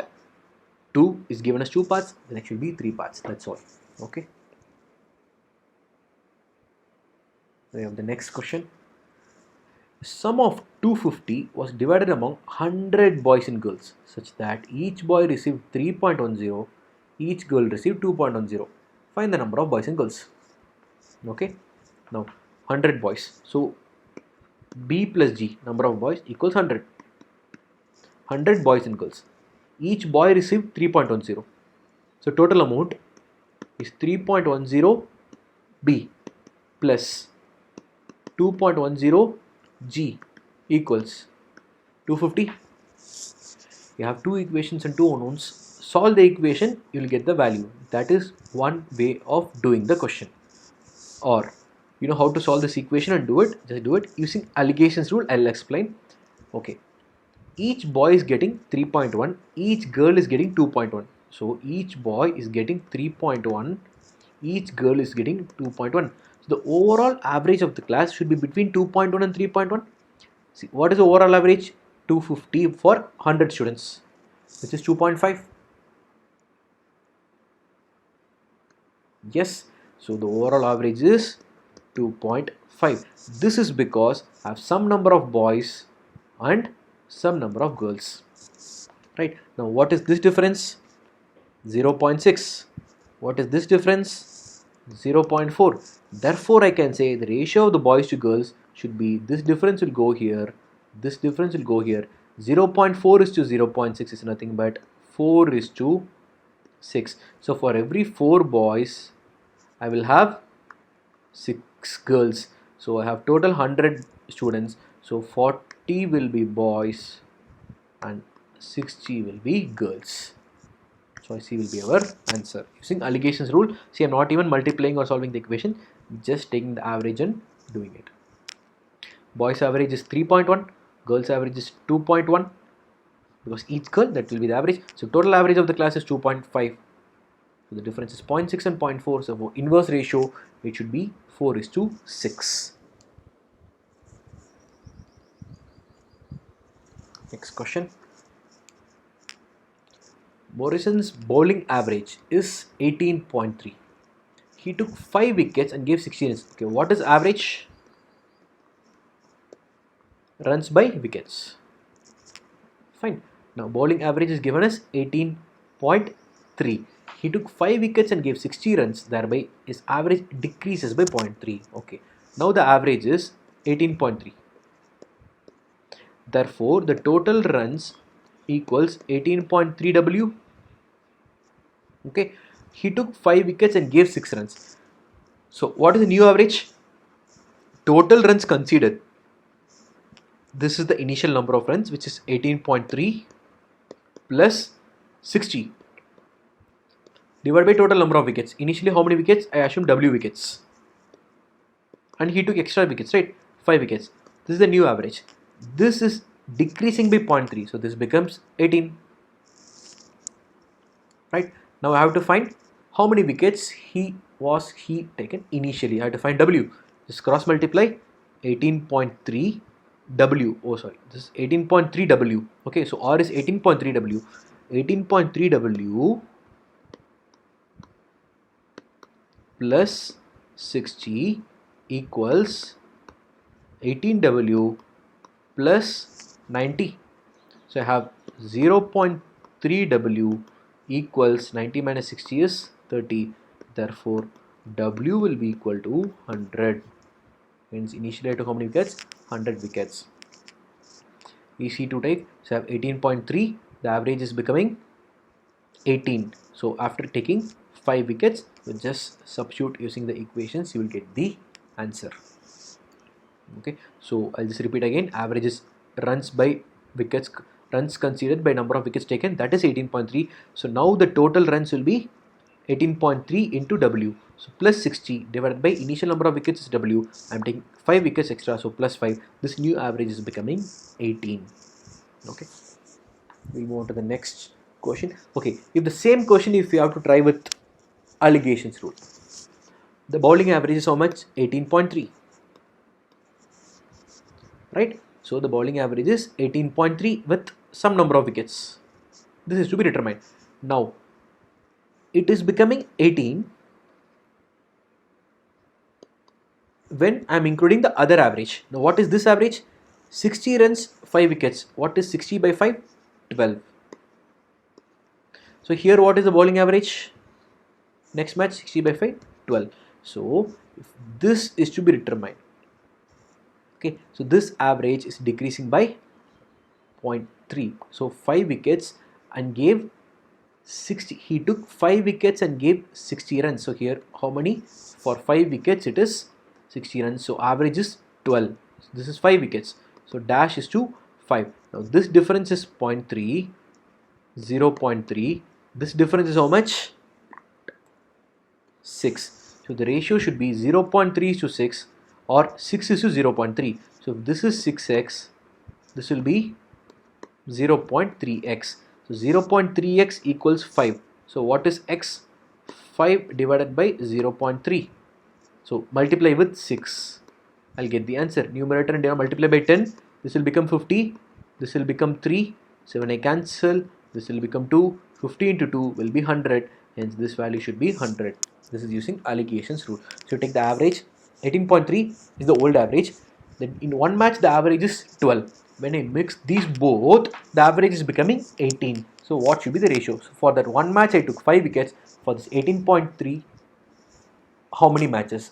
2 is given as 2 parts, the next will be 3 parts. That's all. Okay. We have the next question. Sum of 250 was divided among 100 boys and girls such that each boy received 3.10, each girl received 2.10. Find the number of boys and girls. Okay. Now 100 boys. So B plus G, number of boys, equals 100. 100 boys and girls. Each boy received 3.10. So total amount is 3.10 B plus 2.10 G equals 250. You have two equations and two unknowns. Solve the equation, you will get the value. That is one way of doing the question. Or you know how to solve this equation and do it, just do it using Alligations rule. I'll explain. Okay, each boy is getting 3.1, each girl is getting 2.1. So each boy is getting 3.1, each girl is getting 2.1. So the overall average of the class should be between 2.1 and 3.1. See, what is the overall average? 250 for 100 students, which is 2.5. Yes, so the overall average is 2.5. This is because I have some number of boys and some number of girls. Right, now what is this difference? 0.6. What is this difference? 0.4. Therefore I can say the ratio of the boys to girls should be, this difference will go here, this difference will go here. 0.4 is to 0.6 is nothing but 4 is to 6. So for every 4 boys I will have 6 girls. So I have total 100 students. So 40 will be boys and 60 will be girls. Choice C will be our answer. Using Alligations rule, see, I'm not even multiplying or solving the equation, just taking the average and doing it. Boys average is 3.1, girls average is 2.1, because each girl, that will be the average. So total average of the class is 2.5. So the difference is 0.6 and 0.4. So for inverse ratio, it should be 4:6. Next question. Morrison's bowling average is 18.3. He took 5 wickets and gave 16 runs. Okay, what is average? Runs by wickets. Fine. Now bowling average is given as 18.3. he took 5 wickets and gave 60 runs, thereby his average decreases by 0.3. Okay, now the average is 18.3. Therefore, the total runs equals 18.3 W. Okay, he took 5 wickets and gave 6 runs. So, what is the new average? Total runs conceded. This is the initial number of runs, which is 18.3 plus 60 divided by total number of wickets. Initially, how many wickets? I assume W wickets. And he took extra wickets, right? 5 wickets. This is the new average. This is decreasing by 0.3. So, this becomes 18. Right? Now, I have to find how many wickets he taken initially. I have to find W. Just cross multiply 18.3 W. Oh, sorry. This is 18.3 W. Okay, so R is 18.3 W. 18.3 W plus 60 equals 18W plus 90. So I have 0.3 W equals 90 minus 60 is 30. Therefore, W will be equal to 100. Means initially I took how many wickets? 100 wickets. Easy to take. So I have 18.3. The average is becoming 18. So after taking 5 wickets, we just substitute using the equations, you will get the answer. Okay, so I'll just repeat again. Average is runs by wickets, runs conceded by number of wickets taken, that is 18.3. So now the total runs will be 18.3 into W. So plus 60 divided by initial number of wickets is W. I'm taking 5 wickets extra, so plus 5. This new average is becoming 18. Okay, we'll move on to the next question. Okay, if the same question, if you have to try with Alligations rule, the bowling average is how much? 18.3. Right? So the bowling average is 18.3 with some number of wickets. This is to be determined. Now it is becoming 18 when I am including the other average. Now what is this average? 60 runs, 5 wickets. What is 60 by 5? 12. So here what is the bowling average? Next match 60 by 5? 12. So if this is to be determined. Okay, so this average is decreasing by 0.3. So 5 wickets and gave 60. He took 5 wickets and gave 60 runs. So here how many? For 5 wickets it is 60 runs. So average is 12. So this is 5 wickets. So dash is to 5. Now this difference is 0.3, 0.3. This difference is how much? 6. So the ratio should be 0.3 to 6 or 6 is to 0.3. So if this is 6x, this will be 0.3x. So 0.3x equals 5. So what is x? 5 divided by 0.3. So multiply with 6. I'll get the answer. Numerator and denominator multiply by 10. This will become 50. This will become 3. So when I cancel, this will become 2. 50 into 2 will be 100. Hence this value should be 100. This is using Alligations rule. So you take the average. 18.3 is the old average. Then in one match the average is 12. When I mix these both, the average is becoming 18. So what should be the ratio? So for that one match I took 5 wickets. For this 18.3, how many matches?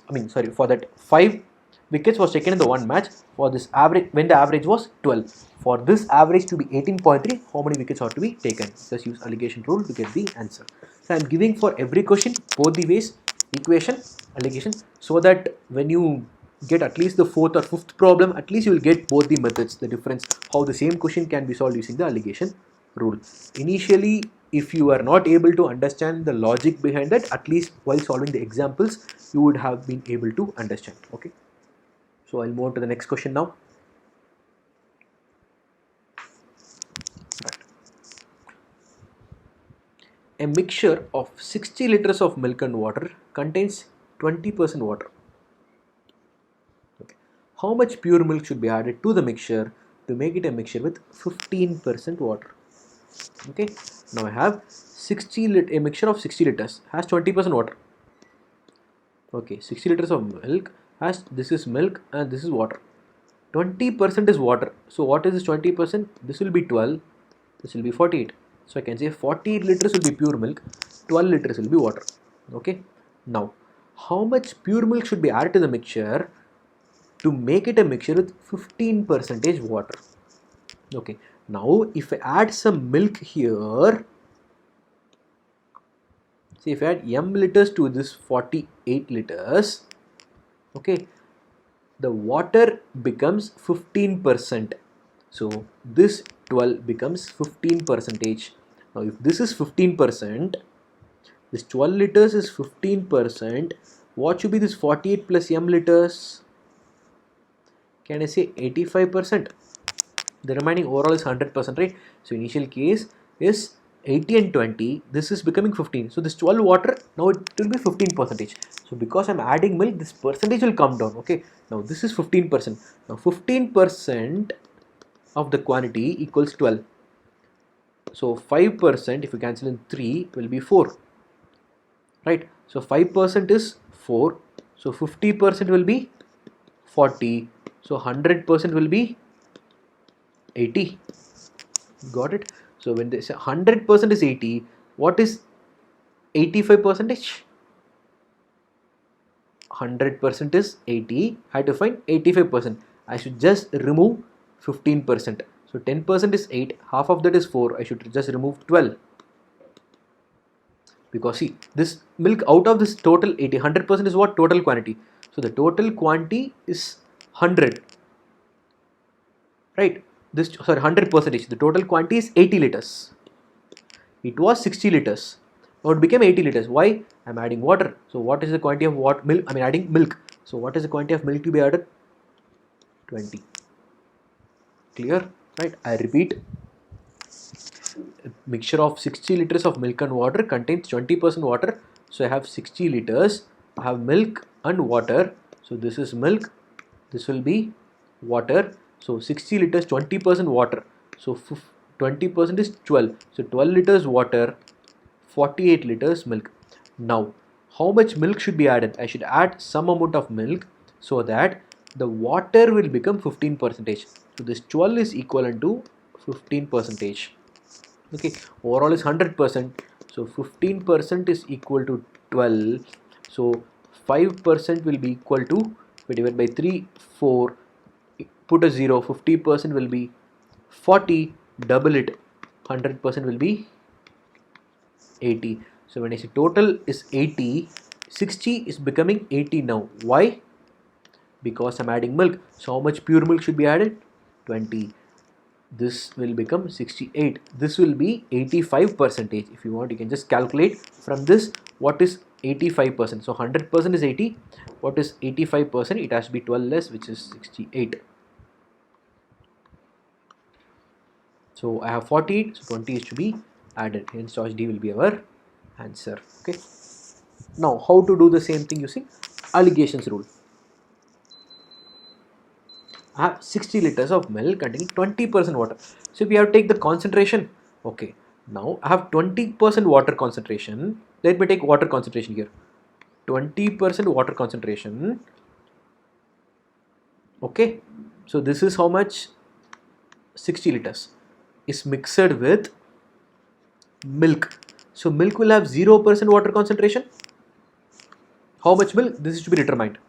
For that 5 wickets was taken in the one match. For this average, when the average was 12. For this average to be 18.3, how many wickets are to be taken? Just use Alligations rule to get the answer. So I am giving for every question both the ways, equation, alligation, so that when you get at least the 4th or 5th problem, at least you will get both the methods, the difference, how the same question can be solved using the Alligation rule. Initially, if you are not able to understand the logic behind that, at least while solving the examples, you would have been able to understand. Okay. So I'll move on to the next question now. Right. A mixture of 60 liters of milk and water contains 20% water. Okay. How much pure milk should be added to the mixture to make it a mixture with 15% water? Okay. Now I have a mixture of 60 liters has 20% water. Okay, 60 liters of milk has, this is milk and this is water. 20% is water. So what is this 20%? This will be 12. This will be 48. So I can say 48 liters will be pure milk, 12 liters will be water. Okay. Now, how much pure milk should be added to the mixture to make it a mixture with 15% water? Okay. Now, if I add some milk here, see if I add m liters to this 48 liters, okay, the water becomes 15%. So this 12 becomes 15 percentage. Now if this is 15%, this 12 liters is 15%, what should be this 48 plus m liters? Can I say 85%? The remaining overall is 100%, right? So initial case is 80 and 20, this is becoming 15. So this 12 water, now it will be 15 percentage. So because I'm adding milk, this percentage will come down. Okay, now this is 15%. Now 15% of the quantity equals 12. So 5%, if you cancel in 3, will be 4. Right? So 5% is 4. So 50% will be 40. So 100% will be 80. Got it? So when they say 100% is 80, what is 85 percentage? 100% is 80. I have to find 85%. I should just remove 15%. So 10% is 8. Half of that is 4. I should just remove 12. Because see, this milk out of this total 80, 100% is what? Total quantity. So the total quantity is 100. Right? This, sorry, 100%. The total quantity is 80 liters. It was 60 liters. Now it became 80 liters. Why? I'm adding water. So what is the quantity of what milk? I mean adding milk. So what is the quantity of milk to be added? 20. Clear? Right? I repeat. A mixture of 60 liters of milk and water contains 20% water. So I have 60 liters. I have milk and water. So this is milk. This will be water. So 60 liters, 20% water. So 20% is 12. So 12 liters water, 48 liters milk. Now, how much milk should be added? I should add some amount of milk so that the water will become 15%. So this 12 is equivalent to 15%. Okay, overall is 100%. So 15% is equal to 12. So 5% will be equal to, we divide by 3, 4, put a 0, 50% will be 40, double it, 100% will be 80. So when I say total is 80, 60 is becoming 80 now. Why? Because I'm adding milk. So how much pure milk should be added? 20. This will become 68. This will be 85%. If you want, you can just calculate from this what is 85%. So 100% is 80. What is 85%? It has to be 12 less, which is 68. So I have 48, so 20 is to be added. Hence choice D will be our answer. Okay. Now how to do the same thing using Alligations rule? I have 60 liters of milk containing 20% water. So if you have to take the concentration, okay. Now I have 20% water concentration. Let me take water concentration here. 20% water concentration. Okay. So this is how much? 60 liters is mixed with milk. So milk will have 0% water concentration. How much milk? This is to be determined.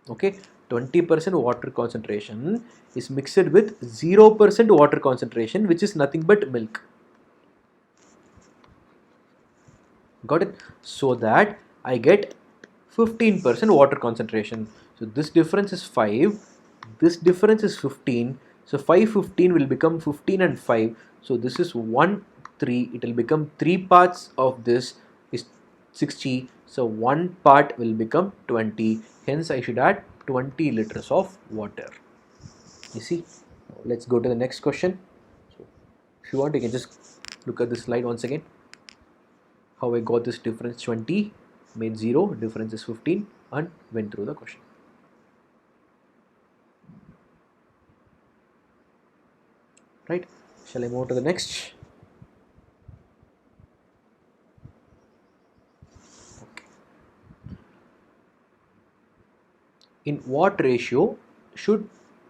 Okay, 20% water concentration is mixed with 0% water concentration, which is nothing but milk. Got it? So that I get 15% water concentration. So this difference is 5. This difference is 15. So 5, 15 will become 15 and 5. So this is 1, 3. It will become 3 parts of this is 60. So 1 part will become 20. Hence I should add 20 liters of water. You see? Let's go to the next question. So if you want, you can just look at this slide once again. How I got this difference 20, made 0, difference is 15, and went through the question. Right? Shall I move to the next? Okay. In what ratio should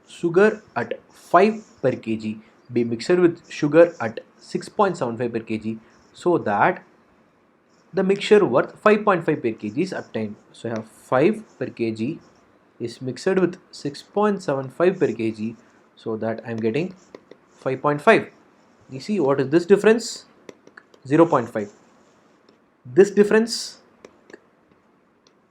sugar at 5 per kg be mixed with sugar at 6.75 per kg so that the mixture worth 5.5 per kg is obtained. So I have 5 per kg is mixed with 6.75 per kg so that I am getting 5.5. You see what is this difference? 0.5. This difference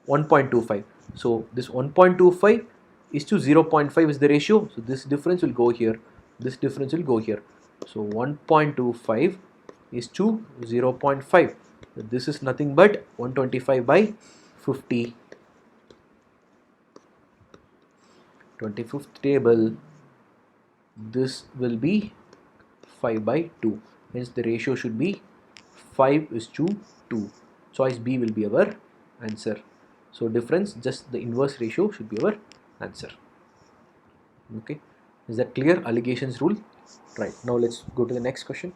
1.25. So this 1.25 is to 0.5 is the ratio. So this difference will go here. This difference will go here. So 1.25 is to 0.5. This is nothing but 125 by 50. 25th table. This will be 5 by 2. Hence the ratio should be 5 is to 2. Choice B will be our answer. So difference, just the inverse ratio should be our answer. Okay, is that clear? Alligations rule. Right, now let's go to the next question.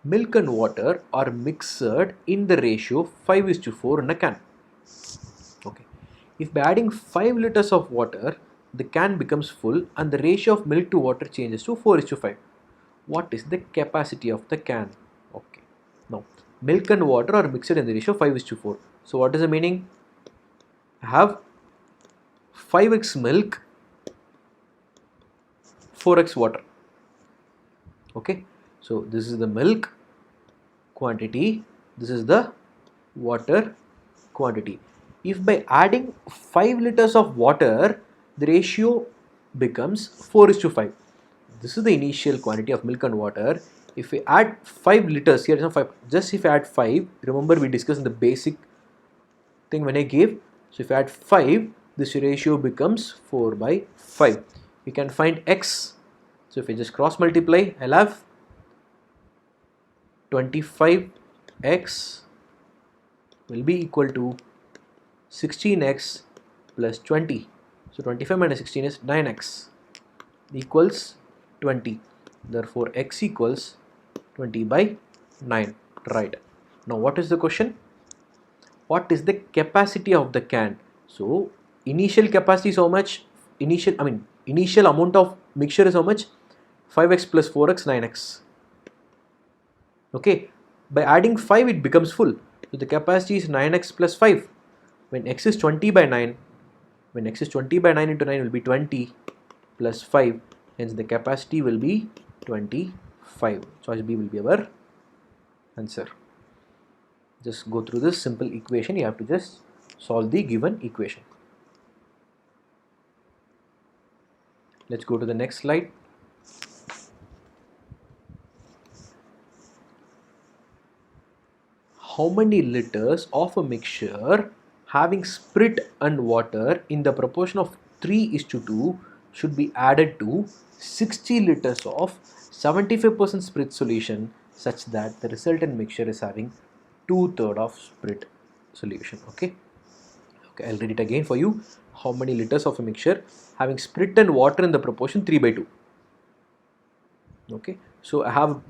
Milk and water are mixed in the ratio 5 is to 4 in a can. Okay, if by adding 5 liters of water the can becomes full and the ratio of milk to water changes to 4 is to 5, what is the capacity of the can? Okay, now milk and water are mixed in the ratio 5 is to 4. So what is the meaning? I have 5x milk, 4x water. Okay, so this is the milk quantity, this is the water quantity. If by adding 5 liters of water the ratio becomes 4 is to 5. This is the initial quantity of milk and water. If we add 5 liters, here is not 5, just if I add 5, remember we discussed in the basic thing when I gave. So if I add 5, this ratio becomes 4 by 5. We can find x. So if I just cross multiply, I'll have 25x will be equal to 16x plus 20. So 25 minus 16 is 9x equals 20. Therefore x equals 20 by 9. Right. Now what is the question? What is the capacity of the can? So initial capacity is how much? Initial amount of mixture is how much? 5x plus 4x 9x. Okay, by adding 5 it becomes full. So the capacity is 9x plus 5. When x is 20 by 9, when x is 20 by 9 into 9 will be 20 plus 5. Hence the capacity will be 25. Choice B will be our answer. Just go through this simple equation. You have to just solve the given equation. Let's go to the next slide. How many liters of a mixture having spirit and water in the proportion of 3 is to 2 should be added to 60 liters of 75% spirit solution such that the resultant mixture is having 2/3 of spirit solution? Okay, I'll read it again for you. How many liters of a mixture having spirit and water in the proportion 3 by 2? Okay, so I have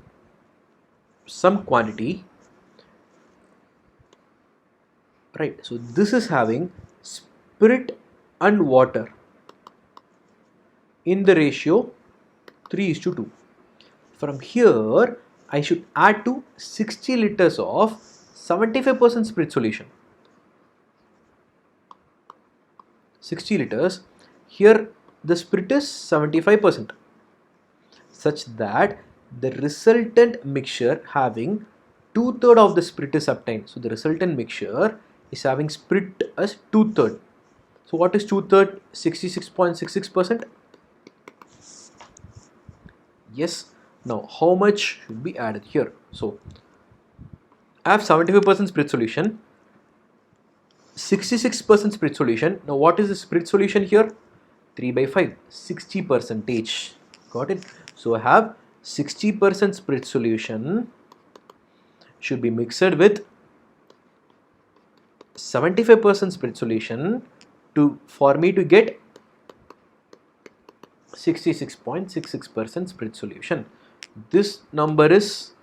some quantity. Right, so this is having spirit and water in the ratio 3 is to 2. From here, I should add to 60 liters of 75% spirit solution. 60 liters, here the spirit is 75%, such that the resultant mixture having 2/3 of the spirit is obtained. So the resultant mixture is having spirit as 2/3. So what is 2/3? 66.66%. Yes. Now how much should be added here? So I have 75% spirit solution, 66% spirit solution. Now what is the spirit solution here? 3 by 5, 60%. Got it? So I have 60% spirit solution should be mixed with 75% spirit solution for me to get 66.66% spirit solution. This number is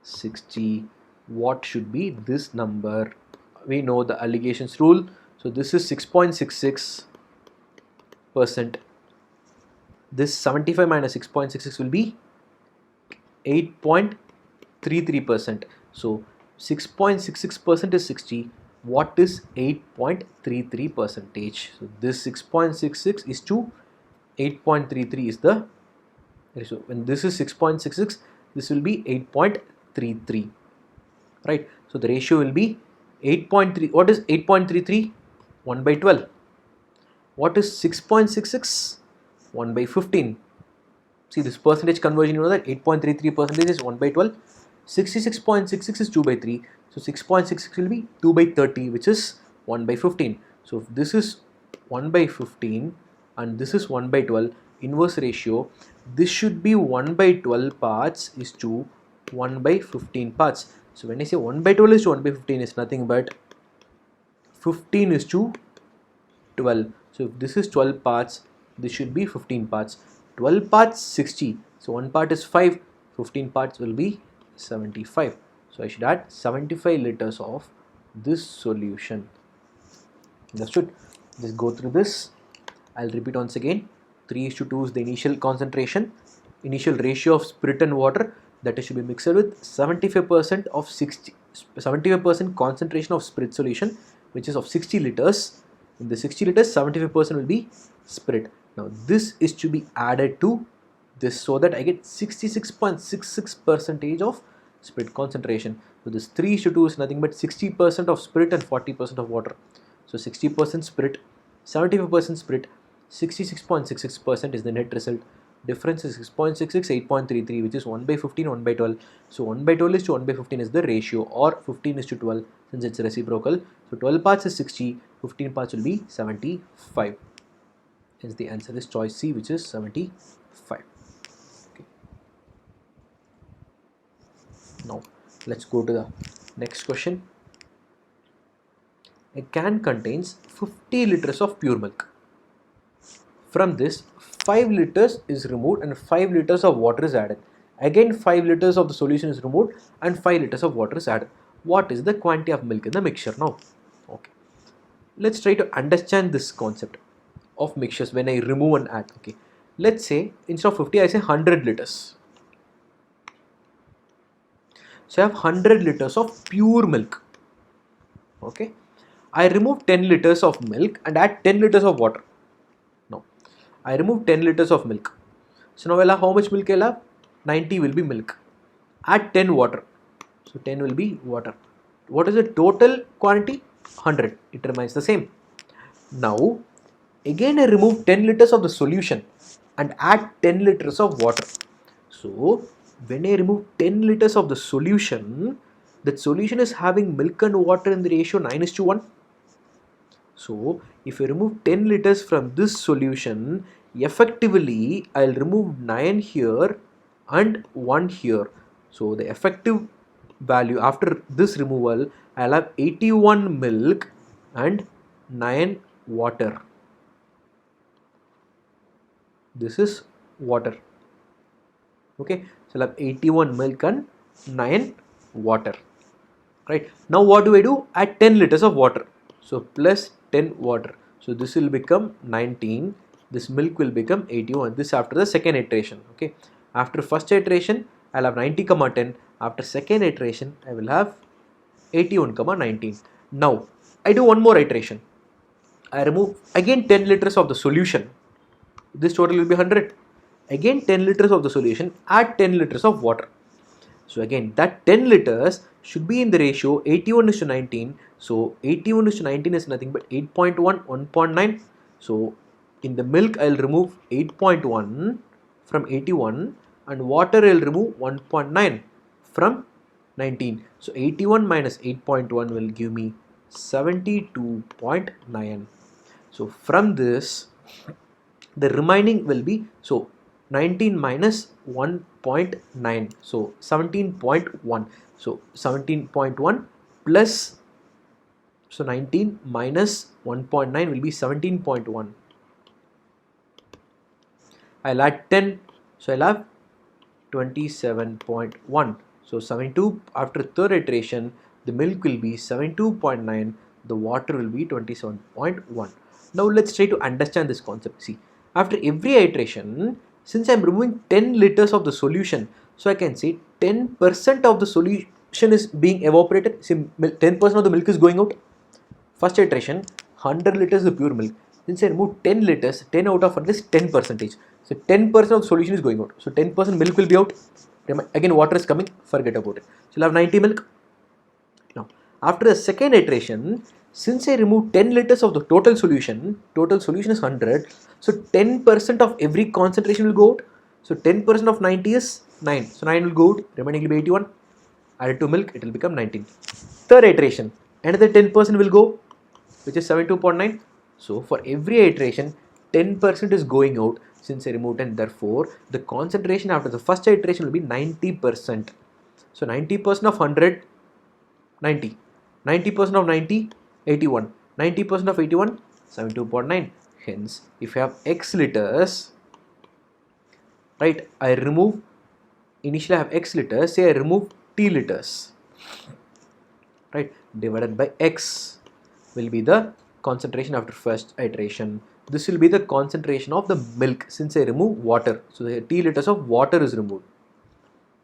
60. What should be this number? We know the Alligations rule. So this is 6.66%. This 75 minus 6.66 will be 8.33%. So 6.66% is 60. What is 8.33 percentage? So this 6.66 is to 8.33 is the ratio. When this is 6.66, this will be 8.33, right? So the ratio will be 8.3. What is 8.33? 1 by 12. What is 6.66? 1 by 15. See this percentage conversion, you know that 8.33 percentage is 1 by 12. 66.66 is 2 by 3. So 6.66 will be 2 by 30, which is 1 by 15. So if this is 1 by 15 and this is 1 by 12, inverse ratio, this should be 1 by 12 parts is to 1 by 15 parts. So when I say 1 by 12 is to 1 by 15, is nothing but 15 is to 12. So if this is 12 parts, this should be 15 parts. 12 parts 60. So one part is 5. 15 parts will be 75. So I should add 75 liters of this solution. Understood? Just go through this. I'll repeat once again. 3:2 is the initial concentration, initial ratio of spirit and water, that is should be mixed with 75% of 75% concentration of spirit solution, which is of 60 liters. In the 60 liters, 75% will be spirit. Now this is to be added to this so that I get 66.66% of spirit concentration. So this 3:2 is nothing but 60% of spirit and 40% of water. So 60% spirit, 75% spirit, 66.66% is the net result. Difference is 6.66, 8.33, which is 1 by 15, 1 by 12. So 1 by 12 is to 1 by 15 is the ratio, or 15 is to 12 since it's reciprocal. So 12 parts is 60, 15 parts will be 75. Hence the answer is choice C, which is 75. Okay. Now let's go to the next question. A can contains 50 liters of pure milk. From this, 5 liters is removed and 5 liters of water is added. Again 5 liters of the solution is removed and 5 liters of water is added. What is the quantity of milk in the mixture now? Okay. Let's try to understand this concept of mixtures when I remove and add. Okay. Let's say instead of 50, I say 100 liters. So I have 100 liters of pure milk. Okay. I remove 10 liters of milk and add 10 liters of water. Now, I remove 10 liters of milk. So now I'll have how much milk I'll have? 90 will be milk. Add 10 water. So 10 will be water. What is the total quantity? 100. It remains the same. Now, again I remove 10 liters of the solution and add 10 liters of water. So, when I remove 10 liters of the solution, that solution is having milk and water in the ratio 9:1. So, if I remove 10 liters from this solution, effectively I'll remove 9 here and 1 here. So, the effective value after this removal, I'll have 81 milk and 9 water. This is water. Okay, so I'll have 81 milk and 9 water. Right, now what do I do? Add 10 liters of water. So plus 10 water. So this will become 19. This milk will become 81. This after the second iteration. Okay, after first iteration, I'll have 90, 10. After second iteration, I will have 81, 19. Now I do one more iteration. I remove again 10 liters of the solution. This total will be 100. Again 10 liters of the solution, add 10 liters of water. So again that 10 liters should be in the ratio 81:19. So 81:19 is nothing but 8.1, 1.9. So in the milk I'll remove 8.1 from 81 and water I'll remove 1.9 from 19. So 81 minus 8.1 will give me 72.9. So from this the remaining will be, so 19 minus 1.9, so 17.1. So 17.1 plus, so 19 minus 1.9 will be 17.1. I'll add 10, so I'll have 27.1. So 72 after third iteration, the milk will be 72.9, the water will be 27.1. Now let's try to understand this concept. See, After every iteration, since I'm removing 10 liters of the solution, so I can say 10% of the solution is being evaporated. See, 10% of the milk is going out. First iteration, 100 liters of pure milk. Since I remove 10 liters, 10 out of 100 is 10 percentage. So 10% of the solution is going out. So 10% milk will be out. Again, water is coming, forget about it. So you'll have 90 milk. Now, after the second iteration, since I remove 10 liters of the total solution is 100. So 10% of every concentration will go out. So 10% of 90 is 9. So 9 will go out, remaining will be 81. Added to milk, it will become 19. Third iteration, another 10% will go, which is 72.9. So for every iteration, 10% is going out since I removed 10. Therefore, the concentration after the first iteration will be 90%. So 90% of 100, 90. 90% of 90, 81. 90% of 81, 72.9. Hence, if you have X liters, right, I remove, initially I have X liters, say I remove T liters, right, divided by X will be the concentration after first iteration. This will be the concentration of the milk since I remove water. So the T liters of water is removed.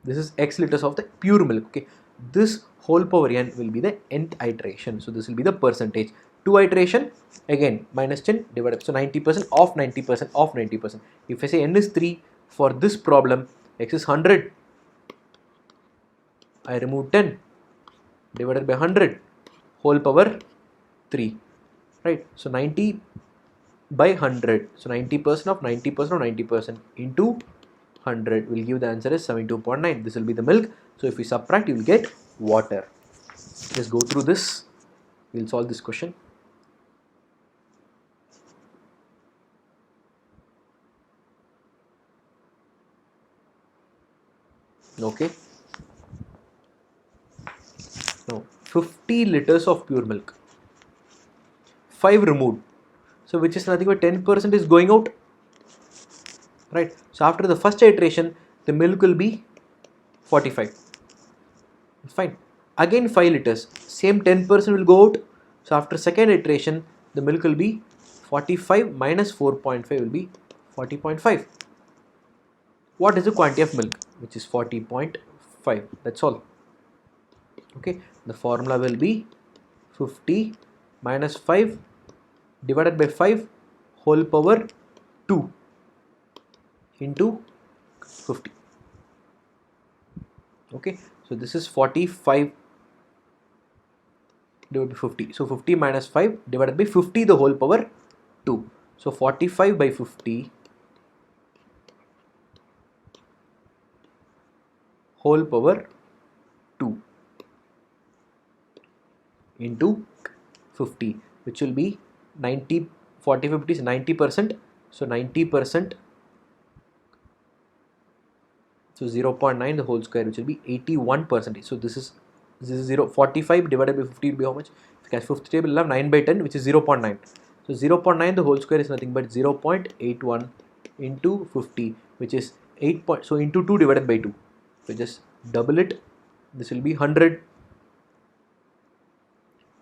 This is X liters of the pure milk. Okay, this whole power n will be the nth iteration. So this will be the percentage. 2 iteration, again minus 10 divided. So 90% of 90% of 90%. If I say n is 3 for this problem, X is 100. I remove 10 divided by 100 whole power 3. Right, so 90 by 100, so 90% of 90% of 90% into 100 will give the answer is 72.9. This will be the milk. So if we subtract, you will get water. Let's go through this. We'll solve this question. Okay, now 50 liters of pure milk, 5 removed, so which is nothing but 10% is going out, right? So after the first iteration, the milk will be 45. Fine. Again 5 liters, same 10% will go out. So after second iteration, the milk will be 45 minus 4.5 will be 40.5. What is the quantity of milk? Which is 40.5. That's all. Okay, the formula will be 50 minus 5 divided by 5 whole power 2 into 50. Okay, so this is 45 divided by 50. So 50 minus 5 divided by 50 the whole power 2. So 45 by 50 whole power 2 into 50, which will be 90, 40, 50 is 90%. So 90%, so 0.9 the whole square, which will be 81%. So this is 45 divided by 50 will be how much? If you catch 50 table, you'll have 9 by 10, which is 0.9. So 0.9 the whole square is nothing but 0.81 into 50, which is 8. So into 2 divided by 2. So just double it. This will be 100.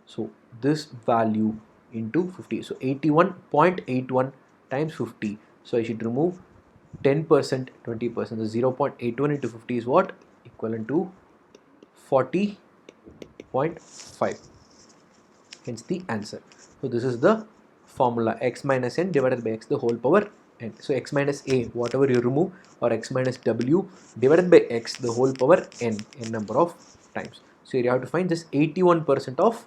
So this value into 50. So 81.81 times 50. So I should remove 10%, 20%. The 0.81 into 50 is what? Equivalent to 40.5. Hence the answer. So this is the formula, x minus n divided by x the whole power n. So x minus a, whatever you remove, or x minus w divided by x the whole power n number of times. So you have to find just 81% of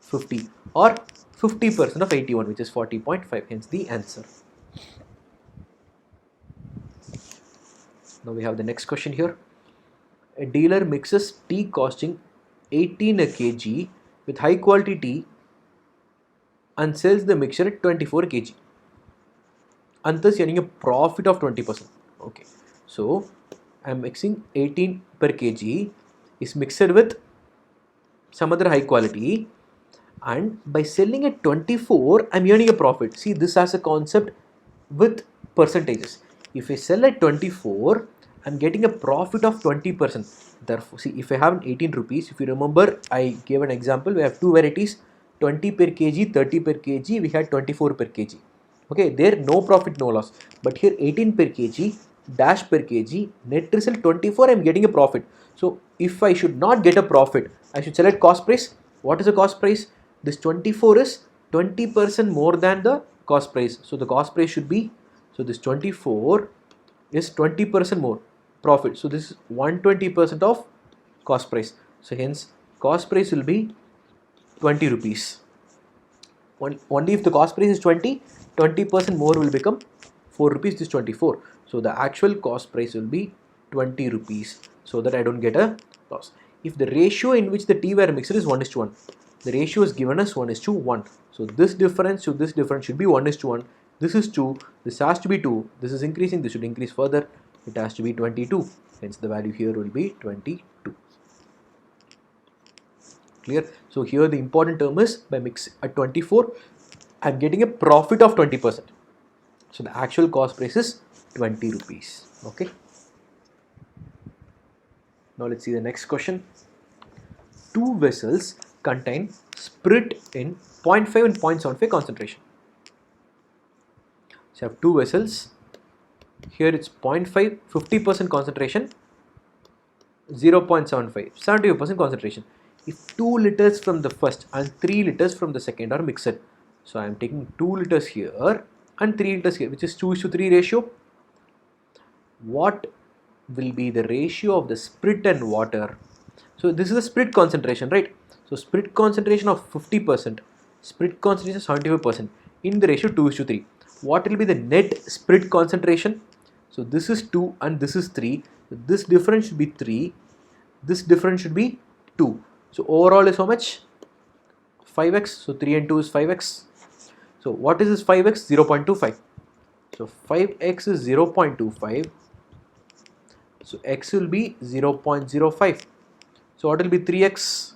50 or 50% of 81, which is 40.5. Hence the answer. Now we have the next question here. A dealer mixes tea costing 18 a kg with high quality tea and sells the mixture at 24 kg, and thus earning a profit of 20%. Okay, so I am mixing 18 per kg is mixed with some other high quality, and by selling at 24 I am earning a profit. See, this has a concept with percentages. If I sell at 24, I am getting a profit of 20%. Therefore, see, if I have 18 rupees, if you remember, I gave an example. We have two varieties, 20 per kg, 30 per kg. We had 24 per kg. Okay, there no profit, no loss. But here 18 per kg, dash per kg, net result 24, I am getting a profit. So if I should not get a profit, I should select cost price. What is the cost price? This 24 is 20% more than the cost price. So the cost price should be, so this 24 is 20% more profit. So this is 120% of cost price. So hence cost price will be 20 rupees. Only if the cost price is 20% more will become 4 rupees. This 24. So the actual cost price will be 20 rupees, so that I don't get a loss. If the ratio in which the tea ware mixer is 1:1, the ratio is given as 1:1. So this difference to this difference should be 1:1. This is 2. This has to be 2. This is increasing. This should increase further. It has to be 22. Hence the value here will be 22. Clear? So here the important term is by mix at 24, I'm getting a profit of 20%. So the actual cost price is 20 rupees. Okay. Now let's see the next question. Two vessels contain spirit in 0.5 and 0.75 concentration. So I have two vessels. Here it's 0.5, 50% concentration, 0.75, 75% concentration. If 2 liters from the first and 3 liters from the second are mixed, so I am taking 2 liters here and 3 liters here, which is 2:3 ratio. What will be the ratio of the spirit and water? So this is the spirit concentration, right? So spirit concentration of 50%, spirit concentration 75% in the ratio 2:3. What will be the net spirit concentration? So this is 2 and this is 3. So this difference should be 3. This difference should be 2. So overall is how much? 5x. So 3 and 2 is 5x. So what is this 5x? 0.25. So 5x is 0.25. So x will be 0.05. So what will be 3x?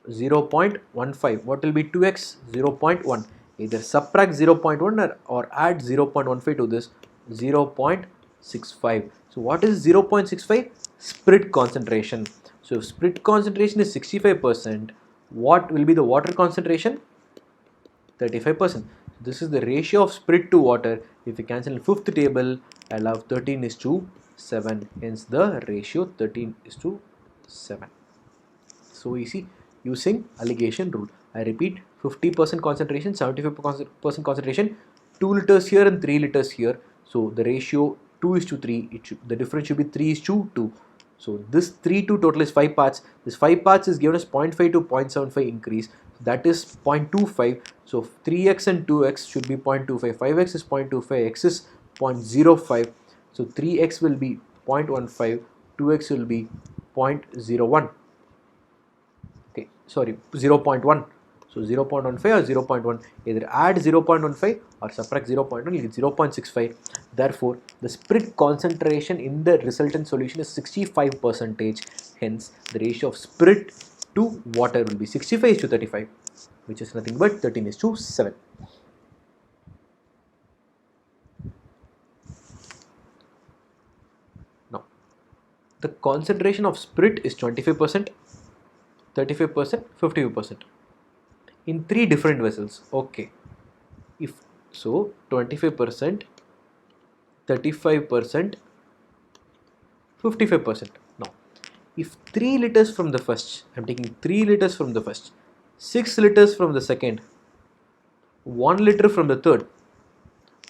0.15. What will be 2x? 0.1. Either subtract 0.1 or add 0.15 to this, 0.65. So what is 0.65? Spirit concentration. So if spirit concentration is 65%, what will be the water concentration? 35%. This is the ratio of spirit to water. If you cancel in fifth table, I'll have 13:7. Hence the ratio 13:7. So easy using alligation rule. I repeat, 50% concentration, 75% concentration, 2 liters here and 3 liters here. So the ratio 2:3, the difference should be 3:2. So this 3 to total is 5 parts. This 5 parts is given as 0.5 to 0.75 increase. That is 0.25. So 3x and 2x should be 0.25. 5x is 0.25, x is 0.05. So 3x will be 0.15, 2x will be 0.01. Okay, sorry, 0.1. So 0.15 or 0.1, either add 0.15 or subtract 0.1, you get 0.65. Therefore, the spirit concentration in the resultant solution is 65%. Hence, the ratio of spirit to water will be 65:35, which is nothing but 13:7. Now, the concentration of spirit is 25%, 35%, 55%. In 3 different vessels. Okay, if so 25%, 35%, 55%. Now if 3 liters from the first, I am taking 3 liters from the first, 6 liters from the second, 1 liter from the third,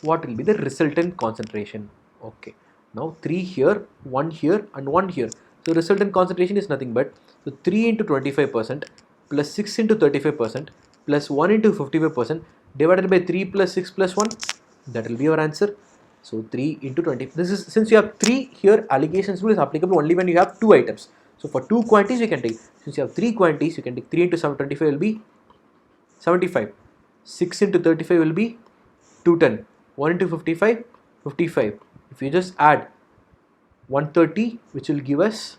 what will be the resultant concentration? Okay, now 3 here, 1 here and 1 here. So resultant concentration is nothing but, so 3 into 25% plus 6 into 35% plus 1 into 55% divided by 3 plus 6 plus 1, that will be your answer. So 3 into 20. This is, since you have 3 here, alligations rule is applicable only when you have 2 items. So for 2 quantities you can take, since you have 3 quantities, you can take 3 into 725 will be 75, 6 into 35 will be 210, 1 into 55, 55. If you just add 130, which will give us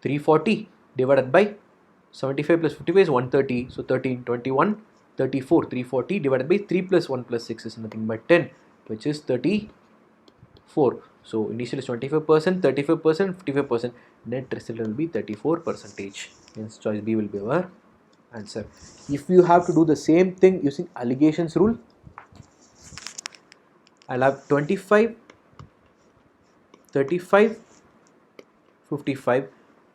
340 divided by 75 plus 55 is 130, so 13, 21, 34, 340 divided by 3 plus 1 plus 6 is nothing but 10, which is 34. So initial is 25%, 35%, 55%, net result will be 34%. Hence choice B will be our answer. If you have to do the same thing using Alligations rule, I'll have 25, 35, 55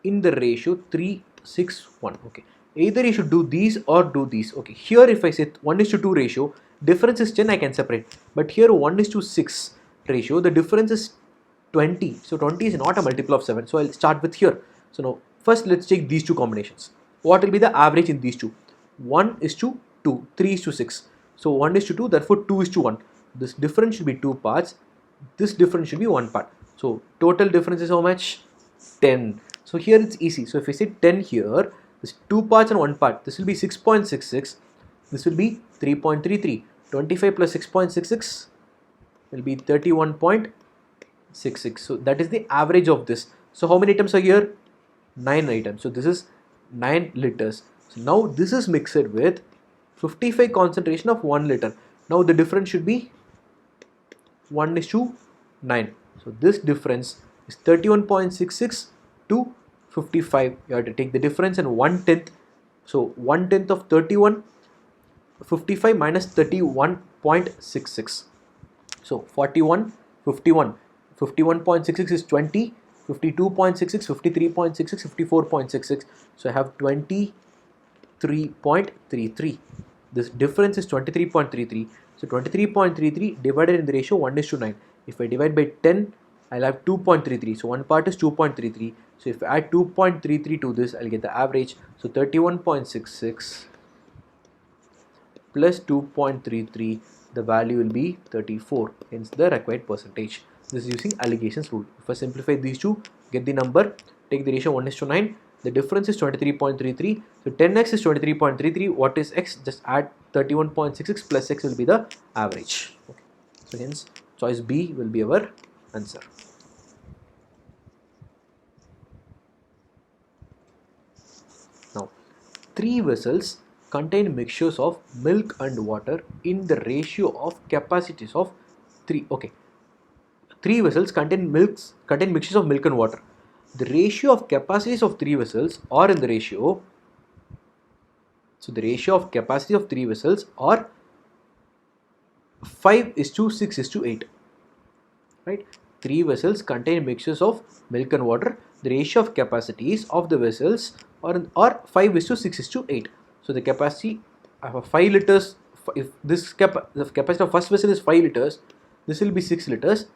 in the ratio 3, 6, 1. Okay, either you should do these or do these. Okay, here if I say 1:2 ratio, difference is 10, I can separate, but here 1:6 ratio, the difference is 20. So 20 is not a multiple of 7, so I'll start with here. So now first let's take these two combinations. What will be the average in these two? 1:2, 3:6. So 1:2, therefore 2:1. This difference should be 2 parts, this difference should be 1 part. So total difference is how much? 10. So here it's easy. So if I say 10 here, this 2 parts and 1 part, this will be 6.66, this will be 3.33. 25 plus 6.66 will be 31.66. So that is the average of this. So how many items are here? 9 items. So this is 9 liters. So now this is mixed with 55 concentration of 1 liter. Now the difference should be 1:9. So this difference is 31.66 to 55. You have to take the difference and 1/10. So 1/10 of 31, 55 minus 31.66. So 41, 51. 51.66 is 20, 52.66, 53.66, 54.66. So I have 23.33. This difference is 23.33. So 23.33 divided in the ratio 1:9. If I divide by 10, I'll have 2.33. So one part is 2.33. So if I add 2.33 to this, I'll get the average. So 31.66 plus 2.33, the value will be 34. Hence the required percentage. This is using Alligations rule. If I simplify these two, get the number, take the ratio 1:9. The difference is 23.33. So 10x is 23.33. What is x? Just add 31.66 plus x will be the average. Okay. So hence choice B will be our answer. Now 3 vessels contain mixtures of milk and water in the ratio of capacities of 3. Okay. 3 vessels contain mixtures of milk and water. The ratio of capacities of 3 vessels are in the ratio. So the ratio of capacity of 3 vessels are 5:6:8. Right? 3 vessels contain mixtures of milk and water. The ratio of capacities of the vessels are 5:6:8. So the capacity of 5 liters. If the capacity of first vessel is 5 liters, this will be 6 liters.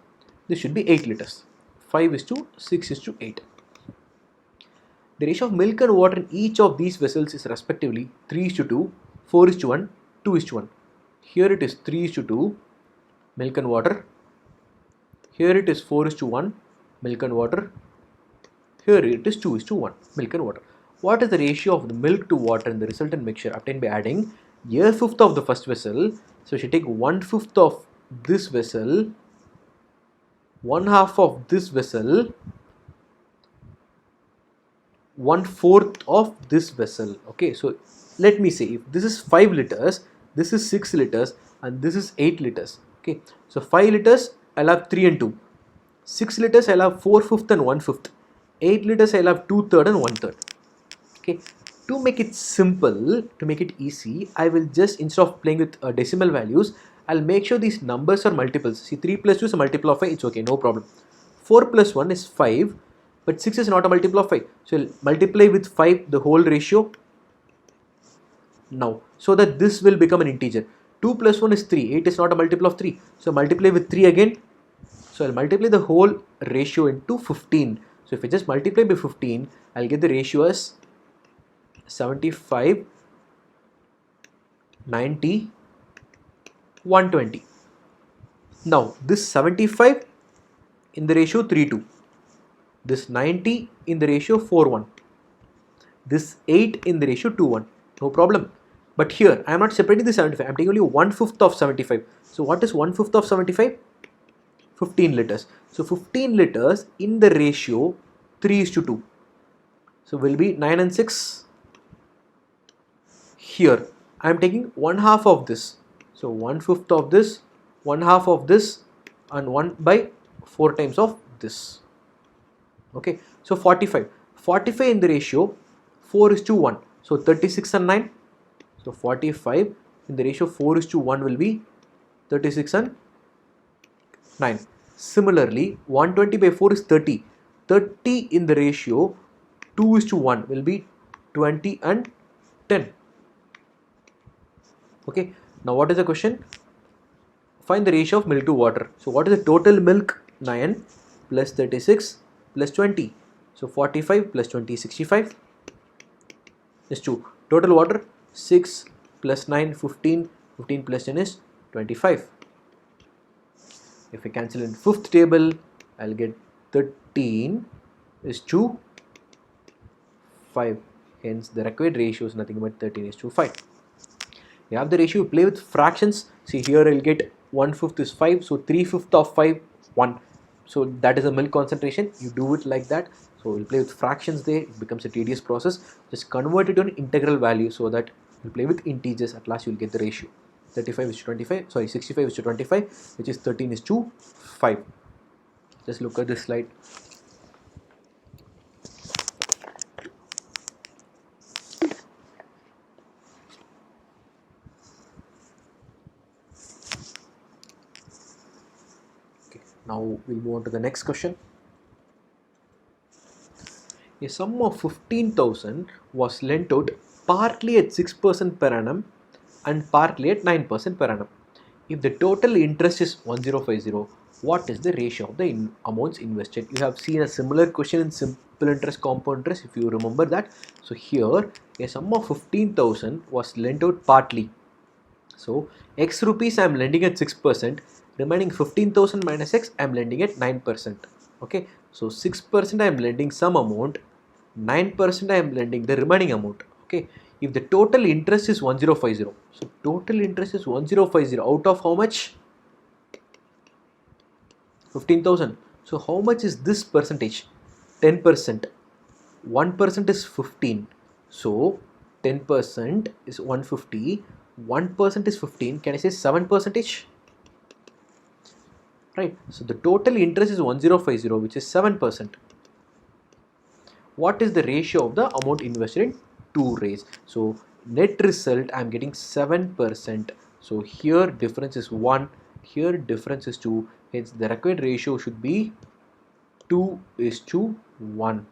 This should be 8 liters. 5:6:8. The ratio of milk and water in each of these vessels is respectively 3:2, 4:1, 2:1. Here it is 3:2 milk and water. Here it is 4:1 milk and water. Here it is 2:1 milk and water. What is the ratio of the milk to water in the resultant mixture obtained by adding 1/5 of the first vessel? So she take 1/5 of this vessel, 1/2 of this vessel, 1/4 of this vessel. Okay, so let me say if this is 5 liters, this is 6 liters, and this is 8 liters. Okay, so 5 liters I'll have 3 and 2. 6 liters I'll have 4/5 and 1/5. 8 liters I'll have 2/3 and 1/3. Okay, to make it simple, to make it easy, I will just, instead of playing with decimal values, I'll make sure these numbers are multiples. See, 3 plus 2 is a multiple of 5, it's okay, no problem. 4 plus 1 is 5, but 6 is not a multiple of 5. So I'll multiply with 5 the whole ratio now, so that this will become an integer. 2 plus 1 is 3, 8 is not a multiple of 3. So multiply with 3 again. So I'll multiply the whole ratio into 15. So if I just multiply by 15, I'll get the ratio as 75, 90, 120. Now this 75 in the ratio 3:2, this 90 in the ratio 4:1, this 8 in the ratio 2:1, no problem. But here I am not separating the 75, I am taking only 1/5 of 75. So what is 1/5 of 75? 15 liters. So 15 liters in the ratio 3:2. So will be 9 and 6. Here I am taking 1/2 of this. So 1/5 of this, 1/2 of this, and 1/4 times of this. Okay, so 45. 45 in the ratio 4:1. So 36 and 9. So 45 in the ratio 4:1 will be 36 and 9. Similarly, 120 by 4 is 30. 30 in the ratio 2:1 will be 20 and 10. Okay. Now what is the question? Find the ratio of milk to water. So what is the total milk? 9 plus 36 plus 20. So 45 plus 20 is 65 is 2. Total water 6 plus 9 15. 15 plus 10 is 25. If I cancel in fifth table, I'll get 13 is to 5. Hence the required ratio is nothing but 13 is to 5. You have the ratio, you play with fractions. See here I'll get 1/5 is 5. So 3/5 of 5, 1. So that is a milk concentration. You do it like that. So we'll play with fractions there. It becomes a tedious process. Just convert it to an integral value so that you play with integers. At last you'll get the ratio. 35 is to 25. Sorry, 65 is to 25, which is 13 is to 5. Just look at this slide. Now we'll move on to the next question. A sum of 15,000 was lent out partly at 6% per annum and partly at 9% per annum. If the total interest is 1050, what is the ratio of the amounts invested? You have seen a similar question in simple interest, compound interest, if you remember that. So here a sum of 15,000 was lent out partly. So X rupees I am lending at 6%, remaining 15,000 minus X I am lending at 9%. Okay, so 6% I am lending some amount, 9% I am lending the remaining amount. Okay, if the total interest is 1050, so total interest is 1050 out of how much? 15,000. So how much is this percentage? 10%. 1% is 15. So 10% is 150. 1% is 15. Can I say 7%? Right. So the total interest is 1050, which is 7%. What is the ratio of the amount invested in 2 raise? So net result I am getting 7%. So here difference is 1. Here difference is 2. Hence the required ratio should be 2:1.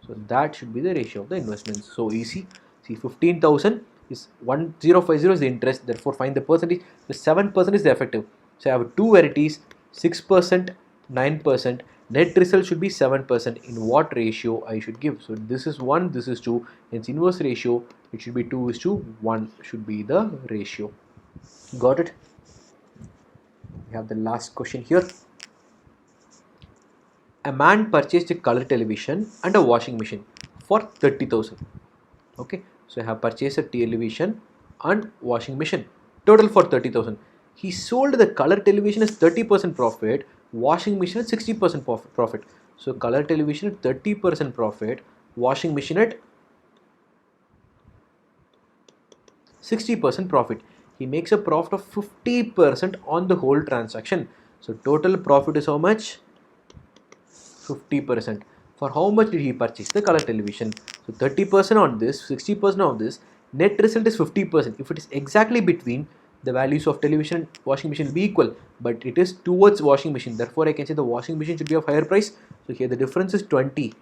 So that should be the ratio of the investments. So easy. See, 15,000 is 1050 is the interest. Therefore find the percentage. The 7% is the effective. So I have two varieties, 6%, 9%. Net result should be 7%. In what ratio I should give? So this is 1, this is 2. Hence inverse ratio, it should be 2:1 should be the ratio. Got it? We have the last question here. A man purchased a color television and a washing machine for 30,000. Okay, so I have purchased a television and washing machine, total for 30,000. He sold the color television as 30% profit, washing machine at 60% profit. So color television at 30% profit, washing machine at 60% profit. He makes a profit of 50% on the whole transaction. So total profit is how much? 50%. For how much did he purchase the color television? So 30% on this, 60% on this. Net result is 50%. If it is exactly between, the values of television and washing machine will be equal, but it is towards washing machine. Therefore, I can say the washing machine should be of higher price. So here the difference is 20.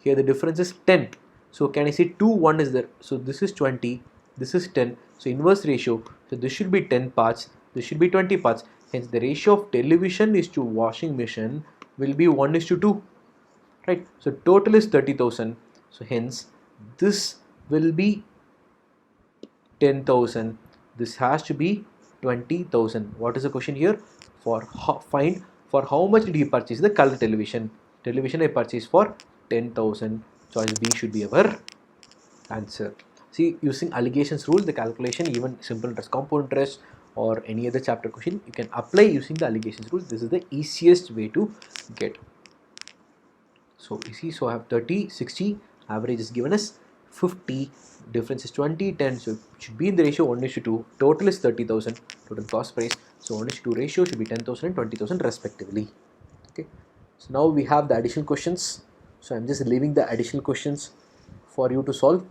Here the difference is 10. So can I say 2:1 is there? So this is 20. This is 10. So inverse ratio. So this should be 10 parts. This should be 20 parts. Hence the ratio of television is to washing machine will be 1:2. Right. So total is 30,000. So hence this will be 10,000. This has to be 20,000. What is the question here? Find for how much did he purchase the color television? Television I purchased for 10,000. Choice B should be our answer. See, using alligations rule, the calculation, even simple interest, compound interest, or any other chapter question, you can apply using the alligations rule. This is the easiest way to get. So you see, so I have 30, 60, average is given as 50, difference is 20, 10, so it should be in the ratio 1:2, total is 30,000, total cost price, so 1:2 ratio should be 10,000 and 20,000 respectively. Okay, so now we have the additional questions, so I'm just leaving the additional questions for you to solve.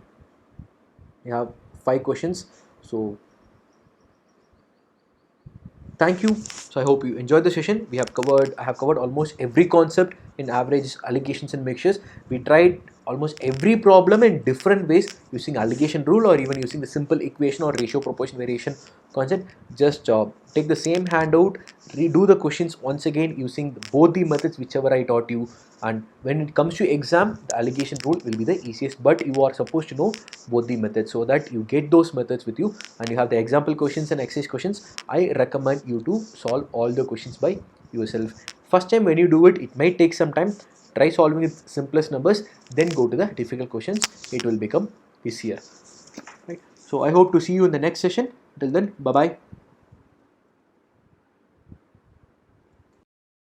You have 5 questions. So thank you. So I hope you enjoyed the session. I have covered almost every concept in averages, allocations and mixtures. We tried almost every problem in different ways using allocation rule or even using the simple equation or ratio proportion variation concept. Just take the same handout, redo the questions once again using both the methods whichever I taught you, and when it comes to exam, the allocation rule will be the easiest, but you are supposed to know both the methods so that you get those methods with you and you have the example questions and exercise questions. I recommend you to solve all the questions by yourself. First time when you do it, it may take some time. Try solving with simplest numbers, then go to the difficult questions. It will become easier. Right? So I hope to see you in the next session. Till then, bye bye.